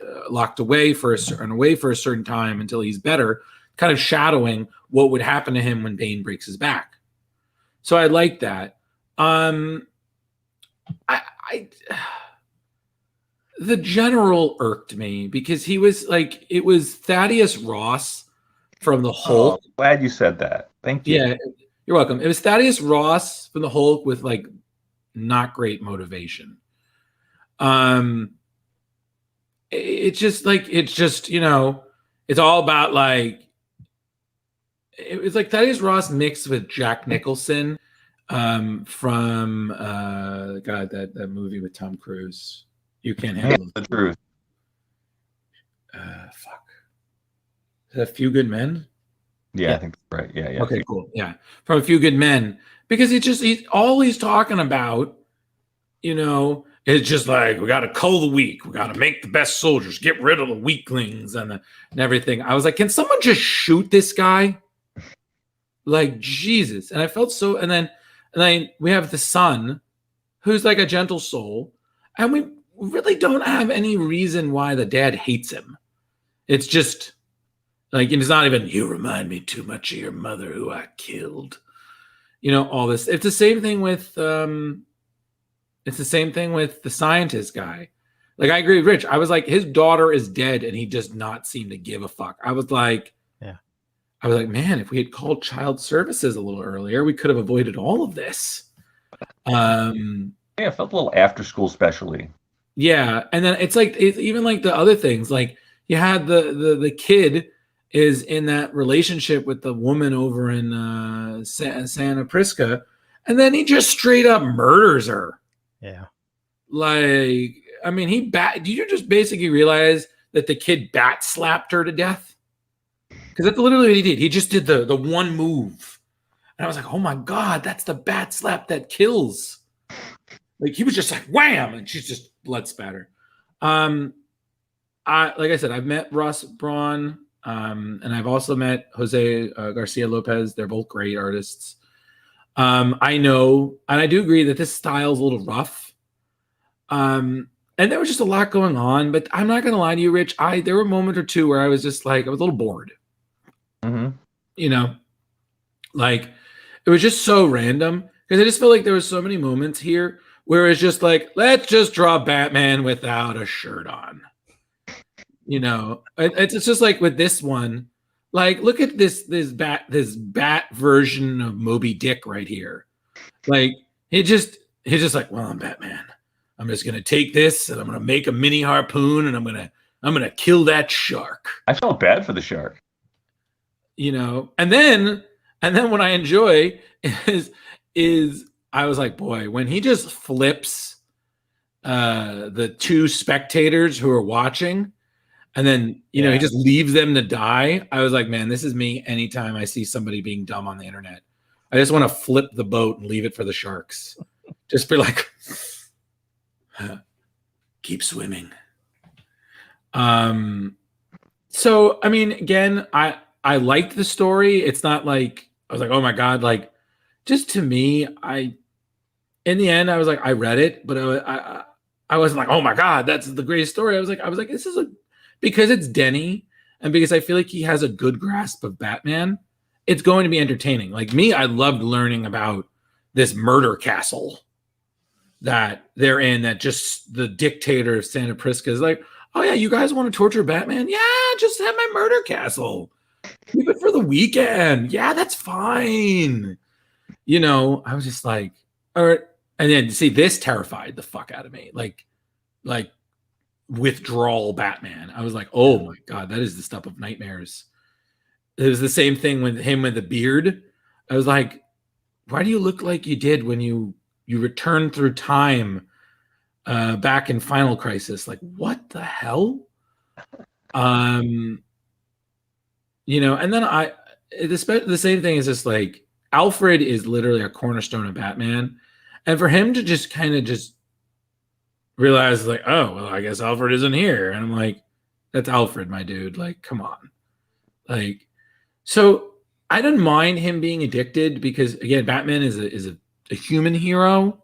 away for a certain time until he's better, kind of shadowing what would happen to him when Bane breaks his back. So I like that. The general irked me because he was like, it was Thaddeus Ross from the Hulk.
Oh, glad you said that. Thank you.
Yeah, you're welcome. It was Thaddeus Ross from the Hulk with like not great motivation. It's just it's all about like, it was like Thaddeus Ross mixed with Jack Nicholson from God, that movie with Tom Cruise. You Can't Handle
the Truth.
Fuck. Is that A Few Good Men?
Yeah, I think that's right. Yeah.
Okay, cool. Yeah. From A Few Good Men. Because he's talking about, it's just like, we got to cull the weak. We got to make the best soldiers, get rid of the weaklings and everything. I was like, can someone just shoot this guy? Like, Jesus. And I felt so, and then we have the son who's like a gentle soul. And we really don't have any reason why the dad hates him. It's just like, and it's not even, you remind me too much of your mother who I killed. All this. It's the same thing with the scientist guy. Like I agree with Rich. I was like, his daughter is dead and he does not seem to give a fuck. I was like, man, if we had called child services a little earlier, we could have avoided all of this.
Yeah, it felt a little after school specialty.
Yeah, and then it's even like the other things. Like you had the kid is in that relationship with the woman over in Santa Prisca, and then he just straight up murders her.
Yeah.
Like, I mean, do you just basically realize that the kid bat slapped her to death? Because that's literally what he did. He just did the one move. And I was like, oh my God, that's the bat slap that kills. Like he was just like wham, and she's just blood spatter. Like I said, I've met Braun, and I've also met Jose Garcia-Lopez. They're both great artists. I know, and I do agree that this style is a little rough. And there was just a lot going on, but I'm not gonna lie to you, Rich. There were a moment or two where I was just like, I was a little bored. You know, like it was just so random because I just felt like there was so many moments here where it's just like, let's just draw Batman without a shirt on. You know, it's just like with this one, like look at this bat version of Moby Dick right here. Like he's just like, well, I'm Batman. I'm just gonna take this and I'm gonna make a mini harpoon and I'm gonna kill that shark.
I felt bad for the shark.
You know, and then what I enjoy is I was like, boy, when he just flips the two spectators who are watching, and then he just leaves them to die. I was like, man, this is me anytime I see somebody being dumb on the internet. I just want to flip the boat and leave it for the sharks. Just be like, keep swimming. So I mean, again, I liked the story. It's not like I was like, oh my God, like just to me, in the end, I was like, I read it, but I wasn't like, oh my God, that's the greatest story. I was like, this is because it's Denny and because I feel like he has a good grasp of Batman, it's going to be entertaining. Like me, I loved learning about this murder castle that they're in, that just the dictator of Santa Prisca is like, oh yeah, you guys want to torture Batman? Yeah, just have my murder castle. Keep it for the weekend. Yeah, that's fine. You know, I was just like, all right. And then see, this terrified the fuck out of me. Like withdrawal Batman. I was like, oh my God, that is the stuff of nightmares. It was the same thing with him with the beard. I was like, why do you look like you did when you returned through time back in Final Crisis? Like, what the hell? You know, and then the same thing is just like Alfred is literally a cornerstone of Batman. And for him to just kind of just realize like, oh, well, I guess Alfred isn't here. And I'm like, that's Alfred, my dude. Like, come on. Like, so I didn't mind him being addicted because again, Batman is a human hero,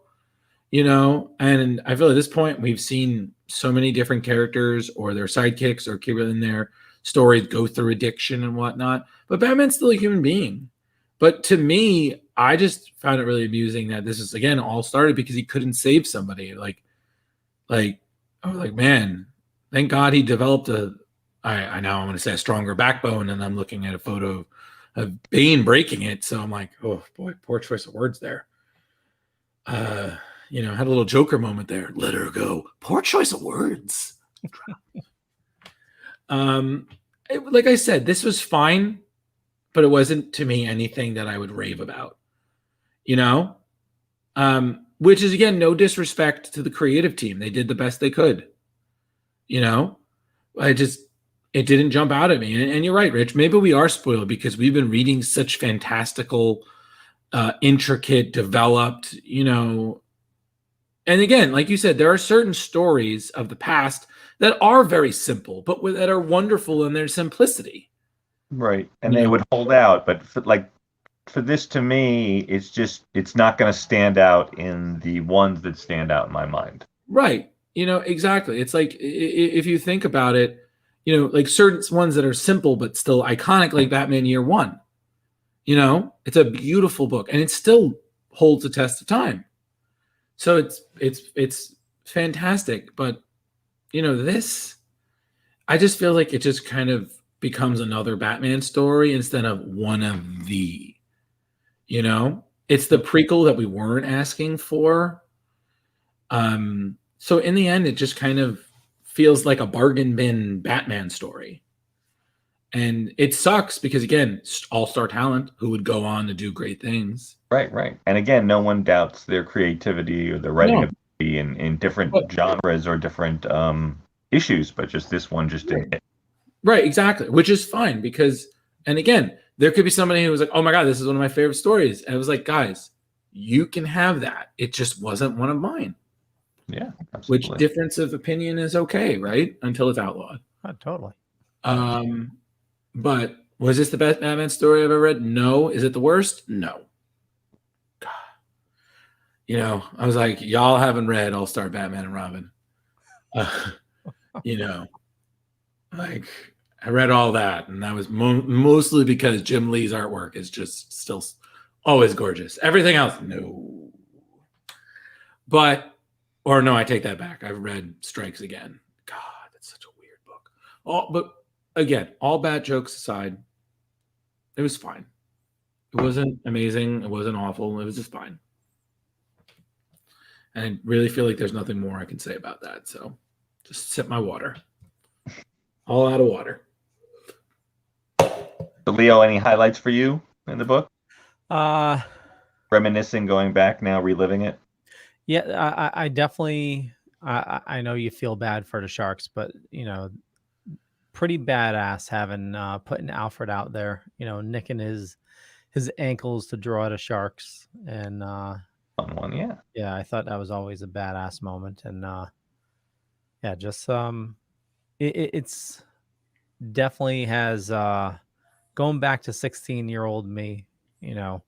you know, and I feel at this point we've seen so many different characters or their sidekicks or people in their stories go through addiction and whatnot, but Batman's still a human being. But to me, I just found it really amusing that this is again all started because he couldn't save somebody. Like I was like, man, thank God he developed I now I'm going to say a stronger backbone, and I'm looking at a photo of Bane breaking it. So I'm like, oh boy, poor choice of words there. You know, had a little Joker moment there. Let her go. Poor choice of words. Like I said, this was fine, but it wasn't to me anything that I would rave about. You know, which is again no disrespect to the creative team. They did the best they could. You know, it didn't jump out at me. And you're right, Rich. Maybe we are spoiled because we've been reading such fantastical, intricate, developed, you know. And again, like you said, there are certain stories of the past that are very simple, but that are wonderful in their simplicity.
Right. And they would hold out. But for this, to me, it's not going to stand out in the ones that stand out in my mind.
Right. You know, exactly. It's like, if you think about it, you know, like certain ones that are simple, but still iconic, like Batman Year One, you know, it's a beautiful book and it still holds the test of time. So it's fantastic. But, you know, this, I just feel like it just kind of becomes another Batman story instead of one of the, you know, it's the prequel that we weren't asking for. So in the end, it just kind of feels like a bargain bin Batman story. And it sucks because, again, all-star talent who would go on to do great things.
Right. And again, no one doubts their creativity or their writing ability in different genres or different issues, but just this one just didn't hit.
Right, exactly, which is fine because, and again, there could be somebody who was like, oh my God, this is one of my favorite stories. And I was like, guys, you can have that. It just wasn't one of mine.
Yeah,
which
absolutely.
difference of opinion is okay, right? Until it's outlawed.
Oh, totally.
But was this the best Batman story I've ever read? No. Is it the worst? No. God. You know, I was like, y'all haven't read All-Star Batman and Robin. You know, like I read all that, and that was mostly because Jim Lee's artwork is just still always gorgeous. Everything else, no. But, or no, I take that back. I've read Strikes Again. God, that's such a weird book. But again, all bad jokes aside, it was fine. It wasn't amazing. It wasn't awful. It was just fine. And I really feel like there's nothing more I can say about that. So just sip my water. All out of water.
So Leo, any highlights for you in the book? Reminiscing, going back now, reliving it?
Yeah, I definitely, I know you feel bad for the Sharks, but, you know, pretty badass having, putting Alfred out there, you know, nicking his ankles to draw the Sharks. And,
fun one, yeah.
Yeah, I thought that was always a badass moment. And, yeah, just, it's definitely has, going back to 16-year-old me, you know,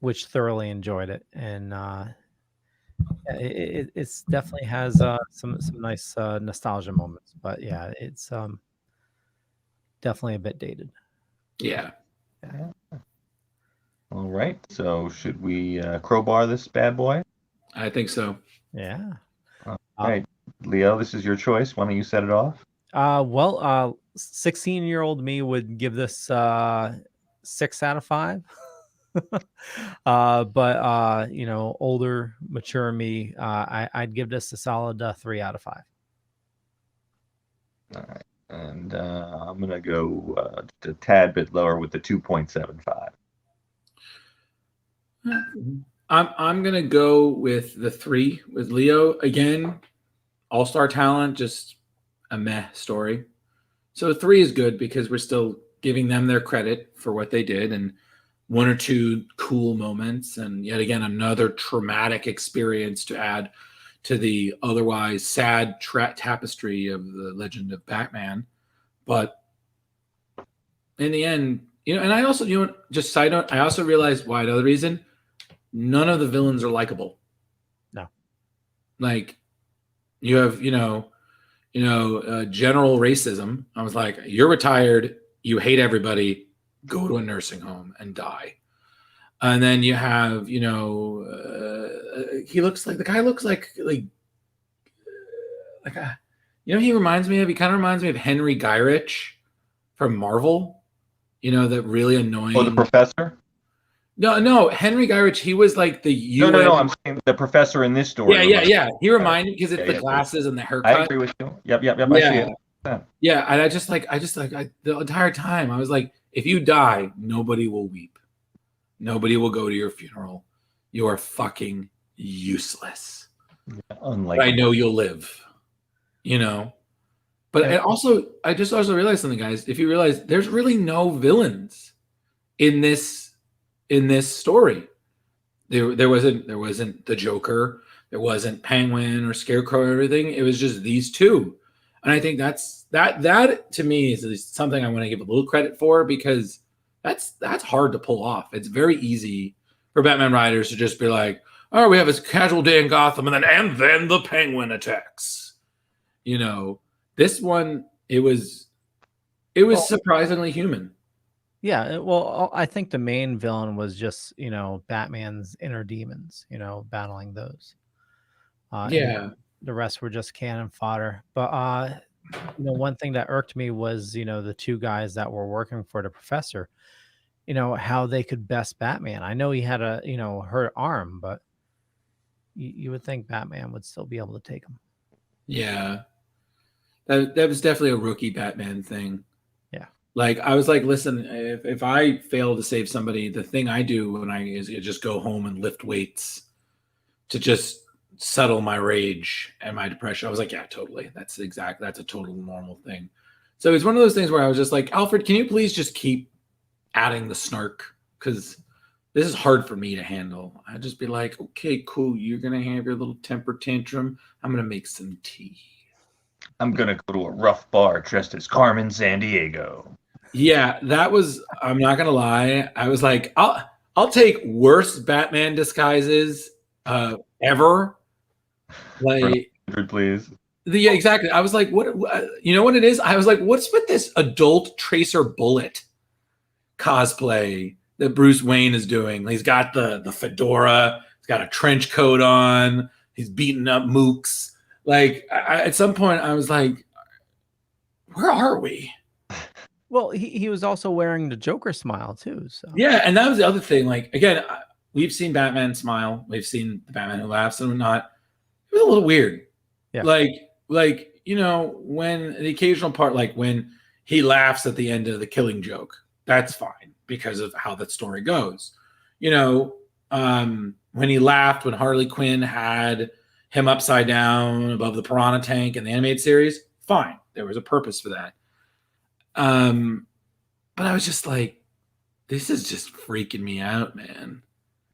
which thoroughly enjoyed it. And, it's definitely has some nice nostalgia moments, but yeah, it's definitely a bit dated.
Yeah.
All right. So should we crowbar this bad boy?
I think so.
Yeah.
All right, Leo, this is your choice. Why don't you set it off?
Well, 16-year-old me would give this 6 out of 5. But you know, older, mature me, I'd give this a solid 3 out of 5.
All right, and I'm gonna go just a tad bit lower with the 2.75.
I'm gonna go with the 3 with Leo again. All-star talent, just a meh story. So 3 is good because we're still giving them their credit for what they did, and 1 or 2 cool moments, and yet again another traumatic experience to add to the otherwise sad tapestry of the legend of Batman. But in the end, you know, and I also, you know, just side note, I also realized why another reason, none of the villains are likable.
No.
Like you have, general racism. I was like, you're retired, you hate everybody, go to a nursing home and die. And then you have, he looks like, the guy looks like he reminds me of, he kind of reminds me of Henry Gyrich from Marvel, that really annoying.
Oh, the professor?
No, Henry Gyrich, he was like the UN.
No, I'm saying the professor in this story.
Yeah. He reminded me because it's the glasses and the haircut.
I agree with you. Yep. I see it.
Yeah, and I just the entire time I was like, if you die, nobody will weep. Nobody will go to your funeral. You are fucking useless.
Yeah, unlikely.
I know you'll live. But I just also realized something, guys. If you realize there's really no villains in this story. There wasn't the Joker, there wasn't Penguin or Scarecrow or everything. It was just these two. And I think that to me is something I want to give a little credit for, because that's hard to pull off. It's very easy for Batman writers to just be like, oh, we have a casual day in Gotham, and then the Penguin attacks. This one, it was surprisingly human.
Yeah, well, I think the main villain was just, Batman's inner demons, battling those.
Yeah.
The rest were just cannon fodder. But, one thing that irked me was, the 2 guys that were working for the professor, how they could best Batman. I know he had a, hurt arm, but you would think Batman would still be able to take him.
Yeah. That was definitely a rookie Batman thing.
Yeah.
Like, I was like, listen, if I fail to save somebody, the thing I do is just go home and lift weights to just settle my rage and my depression. I was like, yeah, totally. That's a total normal thing. So it's one of those things where I was just like, Alfred, can you please just keep adding the snark? Because this is hard for me to handle. I'd just be like, okay, cool. You're gonna have your little temper tantrum. I'm gonna make some tea.
I'm gonna go to a rough bar dressed as Carmen Sandiego.
Yeah, that was. I'm not gonna lie. I was like, I'll take worst Batman disguises ever. Like,
100, please.
Yeah, exactly. I was like, what? You know what it is? I was like, what's with this adult Tracer Bullet cosplay that Bruce Wayne is doing? He's got the fedora. He's got a trench coat on. He's beating up mooks. Like, at some point, I was like, where are we?
Well, he was also wearing the Joker smile too. So
Yeah, and that was the other thing. Like, again, we've seen Batman smile. We've seen the Batman who laughs and whatnot. It was a little weird.
Yeah.
Like, you know, when the occasional part, like when he laughs at the end of the Killing Joke, that's fine because of how that story goes. You know, when he laughed when Harley Quinn had him upside down above the piranha tank in the animated series, fine. There was a purpose for that. But I was just like, this is just freaking me out, man.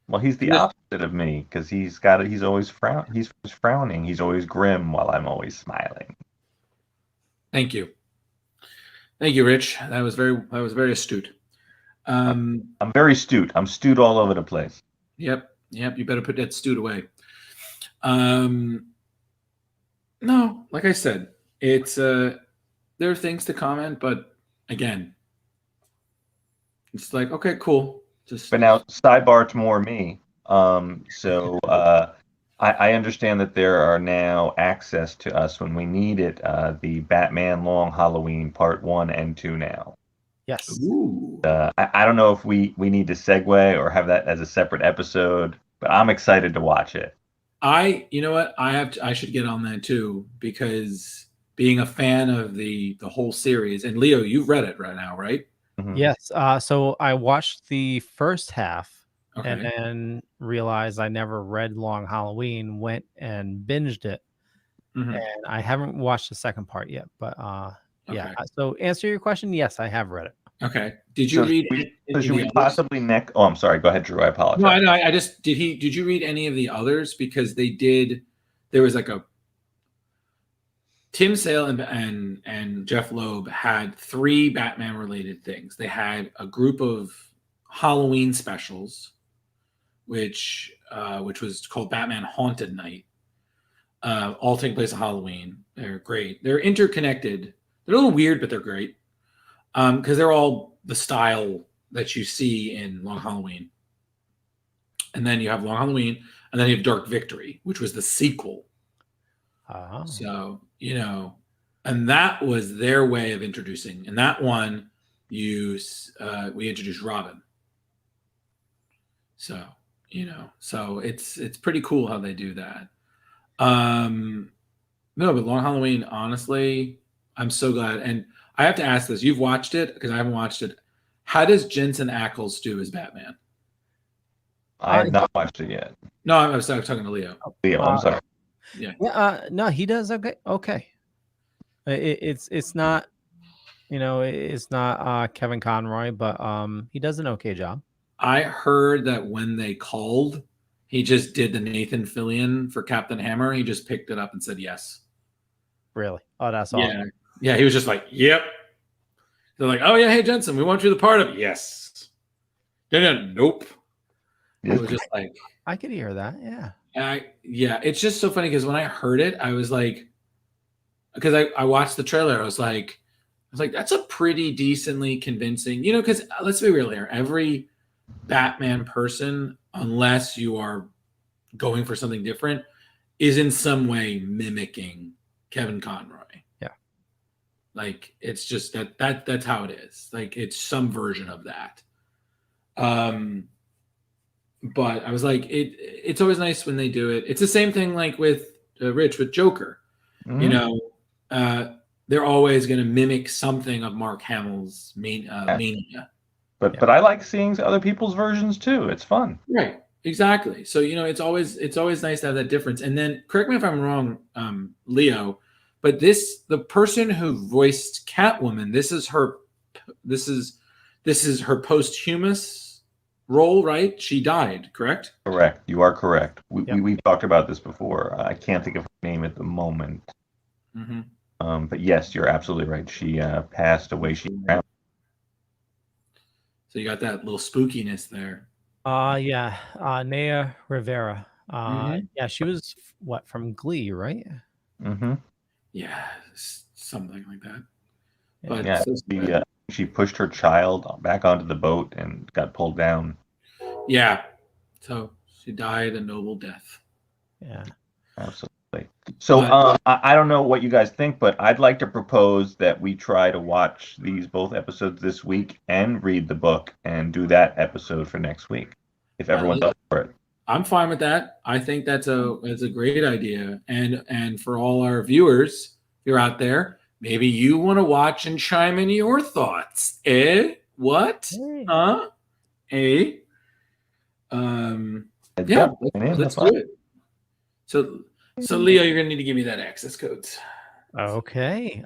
Well, he's the opposite of me because he's always frowning. He's always grim while I'm always smiling.
Thank you, Rich. That was very astute.
I'm very astute. I'm astute all over the place.
Yep. You better put that stewed away. No, like I said, it's there are things to comment, but again, it's like, okay, cool.
But now, sidebar to more me. I understand that there are now access to us when we need it. The Batman Long Halloween Part 1 and 2 now.
Yes.
I don't know if we need to segue or have that as a separate episode, but I'm excited to watch it.
You know what? I should get on that too, because being a fan of the whole series, and Leo, you've read it right now, right?
Mm-hmm.
Yes. So I watched the first half
Okay.
and then realized I never read Long Halloween, went and binged it.
Mhm.
And I haven't watched the second part yet, but yeah.
Okay.
So answer your question, yes, I have read it.
Okay. Did you read?
Should we possibly next? Oh, I'm sorry. Go ahead, Drew. I apologize.
No, I know. I just did. Did you read any of the others? Because they did. There was like a Tim Sale and Jeff Loeb had 3 Batman related things. They had a group of Halloween specials, which was called Batman Haunted Night, all taking place on Halloween. They're great. They're interconnected. They're a little weird, but they're great because they're all the style that you see in Long Halloween. And then you have Long Halloween, and then you have Dark Victory, which was the sequel.
Oh.
So, you know, and that was their way of introducing. In that one, we introduced Robin. So, you know, so it's pretty cool how they do that. No, but Long Halloween, honestly, I'm so glad. And I have to ask this. You've watched it because I haven't watched it. How does Jensen Ackles do as Batman?
I have not watched it yet.
No, I'm sorry, talking to Leo.
Leo, I'm sorry.
Yeah.
No, he does okay. It's not, you know, it's not Kevin Conroy, but he does an okay job.
I heard that when they called, he just did the Nathan Fillion for Captain Hammer. He just picked it up and said yes.
Really? Oh, that's awesome.
Yeah, he was just like, yep. They're like, oh yeah, hey Jensen, we want you to be part of it. Yes. Nope. It was just like,
I could hear that. Yeah.
Yeah, it's just so funny because when I heard it, I was like, because I watched the trailer, I was like, that's a pretty decently convincing, you know, because let's be real here, every Batman person, unless you are going for something different, is in some way mimicking Kevin Conroy.
Yeah.
Like it's just that's how it is. Like it's some version of that. But I was like, it's always nice when they do it. It's the same thing like with Rich with Joker.
Mm-hmm.
You know, they're always going to mimic something of Mark Hamill's mania.
But I like seeing other people's versions too. It's fun.
Right. Exactly. So, you know, it's always nice to have that difference. And then correct me if I'm wrong, Leo, but the person who voiced Catwoman, this is her posthumous role, right? She died, correct?
Correct. You are correct. We've talked about this before. I can't think of her name at the moment.
Mm-hmm.
But yes, you're absolutely right. She passed away. She drowned.
So you got that little spookiness there.
Naya Rivera.
Mhm.
Yeah, she was from Glee, right?
Mm-hmm.
Yeah, something like that.
Yeah.
But
Yeah, she pushed her child back onto the boat and got pulled down.
Yeah, so she died a noble death.
Yeah,
absolutely. So I don't know what you guys think, but I'd like to propose that we try to watch these both episodes this week and read the book and do that episode for next week, if everyone's up for it.
I'm fine with that. I think that's a great idea. And for all our viewers, if you're out there, maybe you want to watch and chime in your thoughts. What? Huh? Yeah, let's do it. So Leo, you're gonna need to give me that access codes.
Okay.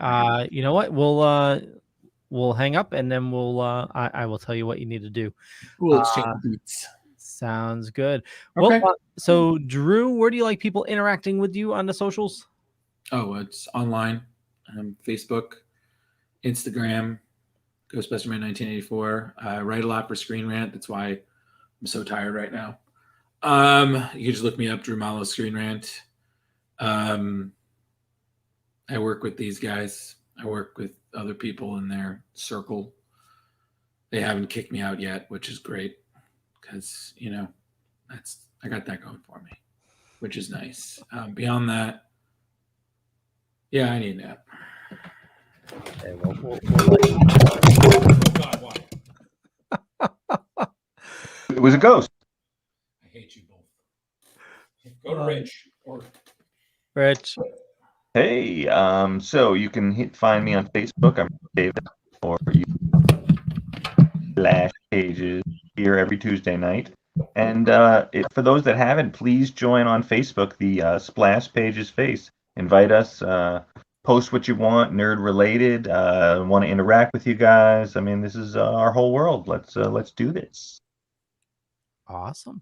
You know what? We'll hang up and then I will tell you what you need to do.
We'll exchange beats.
Sounds good.
Okay.
Well, so Drew, where do you like people interacting with you on the socials?
Oh, it's online. Facebook, Instagram, Ghostbusterman1984. I write a lot for Screen Rant. That's why I'm so tired right now. You can just look me up, Drew Malo Screen Rant. I work with these guys. I work with other people in their circle. They haven't kicked me out yet, which is great because, I got that going for me, which is nice. Beyond that, yeah, I need a nap.
Okay,
It was a ghost.
I hate you both. Go to Rich.
Rich.
Hey, so you can find me on Facebook. I'm David, or you Splash Pages here every Tuesday night. And for those that haven't, please join on Facebook, the Splash Pages face. Invite us, post what you want, nerd related. Want to interact with you guys. I mean, this is our whole world. Let's do this.
Awesome.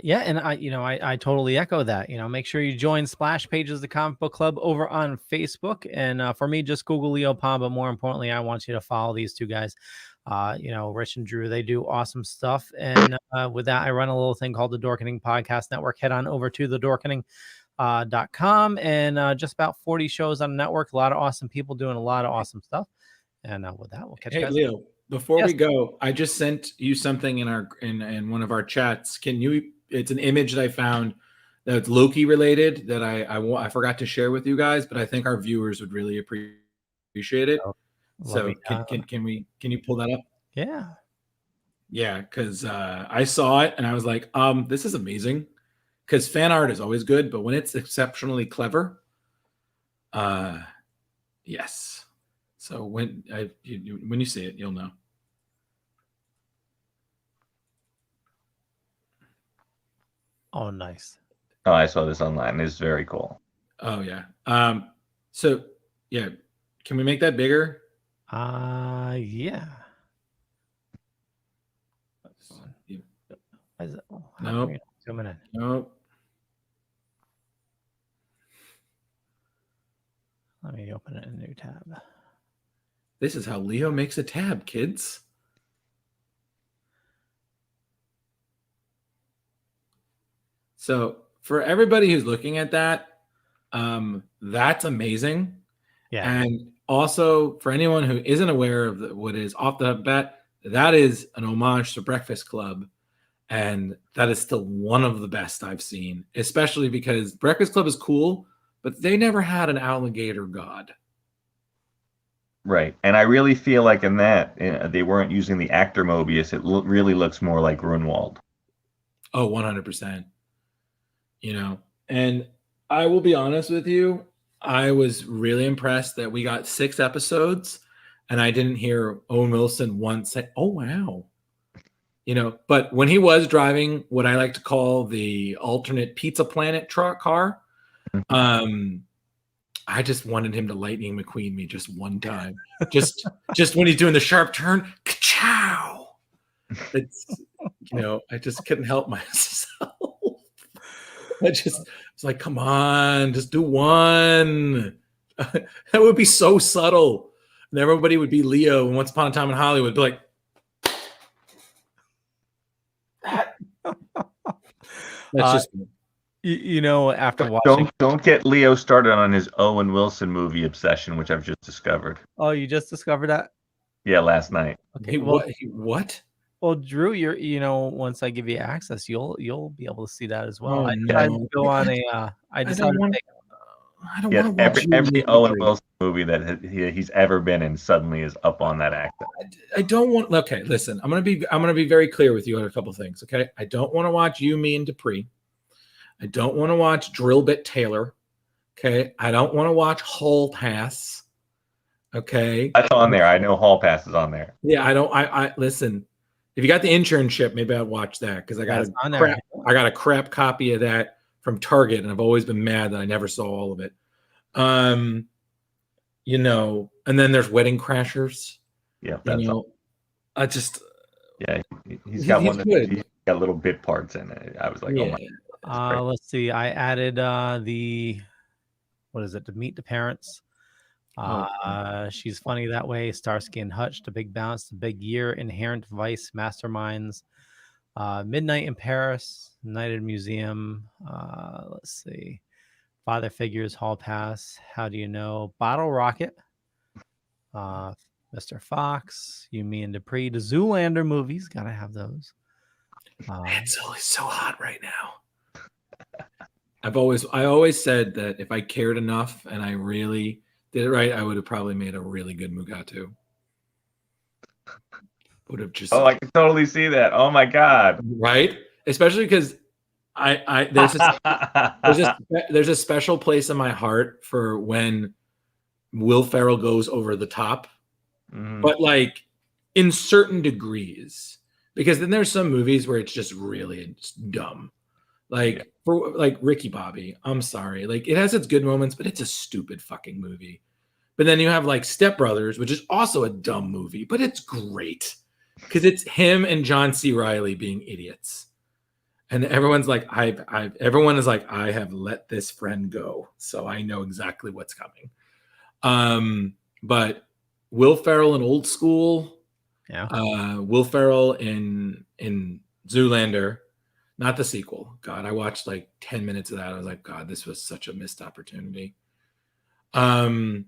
Yeah, and I totally echo that. Make sure you join Splash Pages, the comic book club, over on Facebook. And for me, just Google Leo Palm. But more importantly, I want you to follow these two guys. Rich and Drew, they do awesome stuff. And with that, I run a little thing called the Dorkening Podcast Network. Head on over to thedorkening.com and just about 40 shows on the network. A lot of awesome people doing a lot of awesome stuff. And with that, we'll catch you guys.
Hey, Leo. Before we go, I just sent you something in one of our chats. It's an image that I found that's Loki related that I forgot to share with you guys, but I think our viewers would really appreciate it. So can you pull that up?
Yeah.
Yeah, because I saw it and I was like, this is amazing. Because fan art is always good, but when it's exceptionally clever, yes. So when you see it, you'll know.
Oh, nice.
Oh, I saw this online. It's very cool.
Oh yeah. So yeah, can we make that bigger?
Yeah.
Nope.
Zoom in.
Nope.
Let me open it in a new tab.
This is how Leo makes a tab, kids. So for everybody who's looking at that, that's amazing.
Yeah.
And also for anyone who isn't aware of what is off the bat, that is an homage to Breakfast Club. And that is still one of the best I've seen, especially because Breakfast Club is cool, but they never had an alligator god.
Right. And I really feel like in that, they weren't using the actor Mobius. It really looks more like Grunwald.
Oh, 100%. And I will be honest with you, I was really impressed that we got 6 episodes and I didn't hear Owen Wilson once say, oh, wow. But when he was driving what I like to call the alternate Pizza Planet truck car, I just wanted him to Lightning McQueen me just one time. just when he's doing the sharp turn, ka-chow. It's, I just couldn't help myself. It's like, come on, just do one. That would be so subtle. And everybody would be Leo and Once Upon a Time in Hollywood. Be like, that's just
after watching.
Don't get Leo started on his Owen Wilson movie obsession, which I've just discovered.
Oh, you just discovered that?
Yeah, last night.
Okay, what?
Well, Drew, once I give you access, you'll be able to see that as well.
Oh,
I decided to go on a. I decided to take.
I don't want to watch
every Owen Wilson movie that he's ever been in suddenly is up on that actor.
I don't want. Okay, listen. I'm gonna be very clear with you on a couple things. Okay, I don't want to watch You, Me, and Dupree. I don't want to watch Drill Bit Taylor. Okay, I don't want to watch Hall Pass. Okay,
that's on there. I know Hall Pass is on there.
Yeah, I don't. I listen. If you got the internship, maybe I'd watch that because I got a crap copy of that from Target, and I've always been mad that I never saw all of it. And then there's Wedding Crashers.
Yeah, that's
I just
he's got he's got little bit parts in it. I was like, oh my.
Let's see. I added the To Meet the Parents. She's Funny That Way, Starsky and Hutch, The Big Bounce, The Big Year, Inherent Vice, Masterminds, Midnight in Paris, Night at Museum. Let's see. Father Figures, Hall Pass, How Do You Know, Bottle Rocket, Mr. Fox, You, Me, and Dupree, the Zoolander movies. Gotta have those.
It's always so hot right now. I always said that if I cared enough and I really did it right, I would have probably made a really good Mugatu. Would have just.
Oh, I can totally see that. Oh my God!
Right, especially because there's a special place in my heart for when Will Ferrell goes over the top, but like in certain degrees, because then there's some movies where it's just really dumb. Like for Ricky Bobby, I'm sorry. Like it has its good moments, but it's a stupid fucking movie. But then you have like Step Brothers, which is also a dumb movie, but it's great because it's him and John C. Reilly being idiots. And everyone's like, everyone is like, I have let this friend go, so I know exactly what's coming. But Will Ferrell in Old School, Will Ferrell in Zoolander. Not the sequel. God, I watched like 10 minutes of that. I was like, God, this was such a missed opportunity. And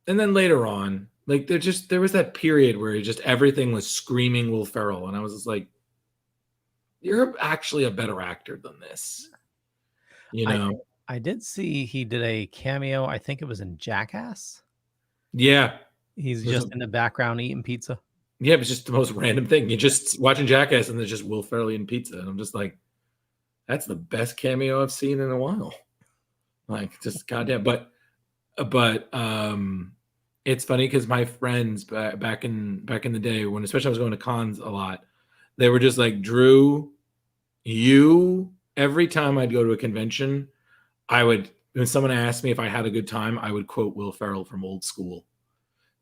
then later on, like there was that period where everything was screaming Will Ferrell. And I was just like, you're actually a better actor than this.
I did see he did a cameo. I think it was in Jackass.
Yeah.
He's just in the background eating pizza.
Yeah, it was just the most random thing. You're just watching Jackass and there's just Will Ferrell eating pizza. And I'm just like, that's the best cameo I've seen in a while. Like, just goddamn. But it's funny because my friends back in the day, when especially I was going to cons a lot, they were just like, Drew, every time I'd go to a convention, when someone asked me if I had a good time, I would quote Will Ferrell from Old School.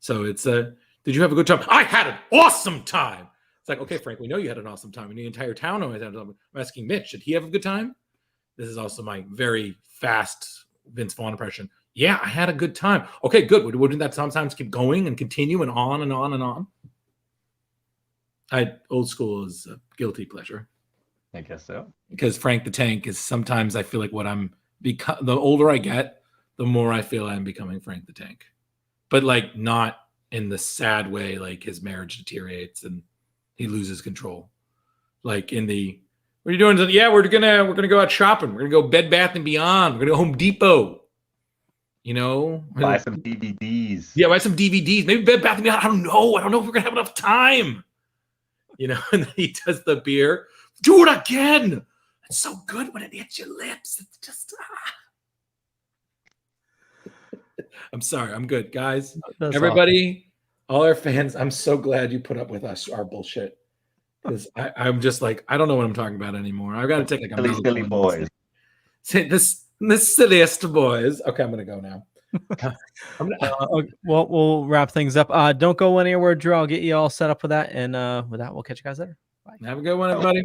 So it's did you have a good time? I had an awesome time. It's like, okay, Frank, we know you had an awesome time. And the entire town always had I'm asking Mitch, did he have a good time? This is also my very fast Vince Vaughn impression. Yeah, I had a good time. Okay, good. Wouldn't that sometimes keep going and continue and on and on and on? Old School is a guilty pleasure.
I guess so.
Because Frank the Tank is sometimes I feel like the older I get, the more I feel I'm becoming Frank the Tank. But like not in the sad way, like his marriage deteriorates and he loses control. Like what are you doing? Yeah, we're gonna go out shopping. We're gonna go Bed Bath and Beyond. We're gonna go Home Depot.
Buy some DVDs.
Yeah, buy some DVDs. Maybe Bed Bath and Beyond. I don't know if we're gonna have enough time. And then he does the beer. Do it again. It's so good when it hits your lips. It's just I'm sorry. I'm good, guys.
That's
Everybody, all our fans, I'm so glad you put up with our bullshit. Because I'm just like, I don't know what I'm talking about anymore. I've got to take like a
silly boys.
The silliest boys. Okay, I'm gonna go now.
Okay, well, we'll wrap things up. Don't go anywhere, Drew. I'll get you all set up with that. And with that, we'll catch you guys later. Bye.
Have a good one, everybody.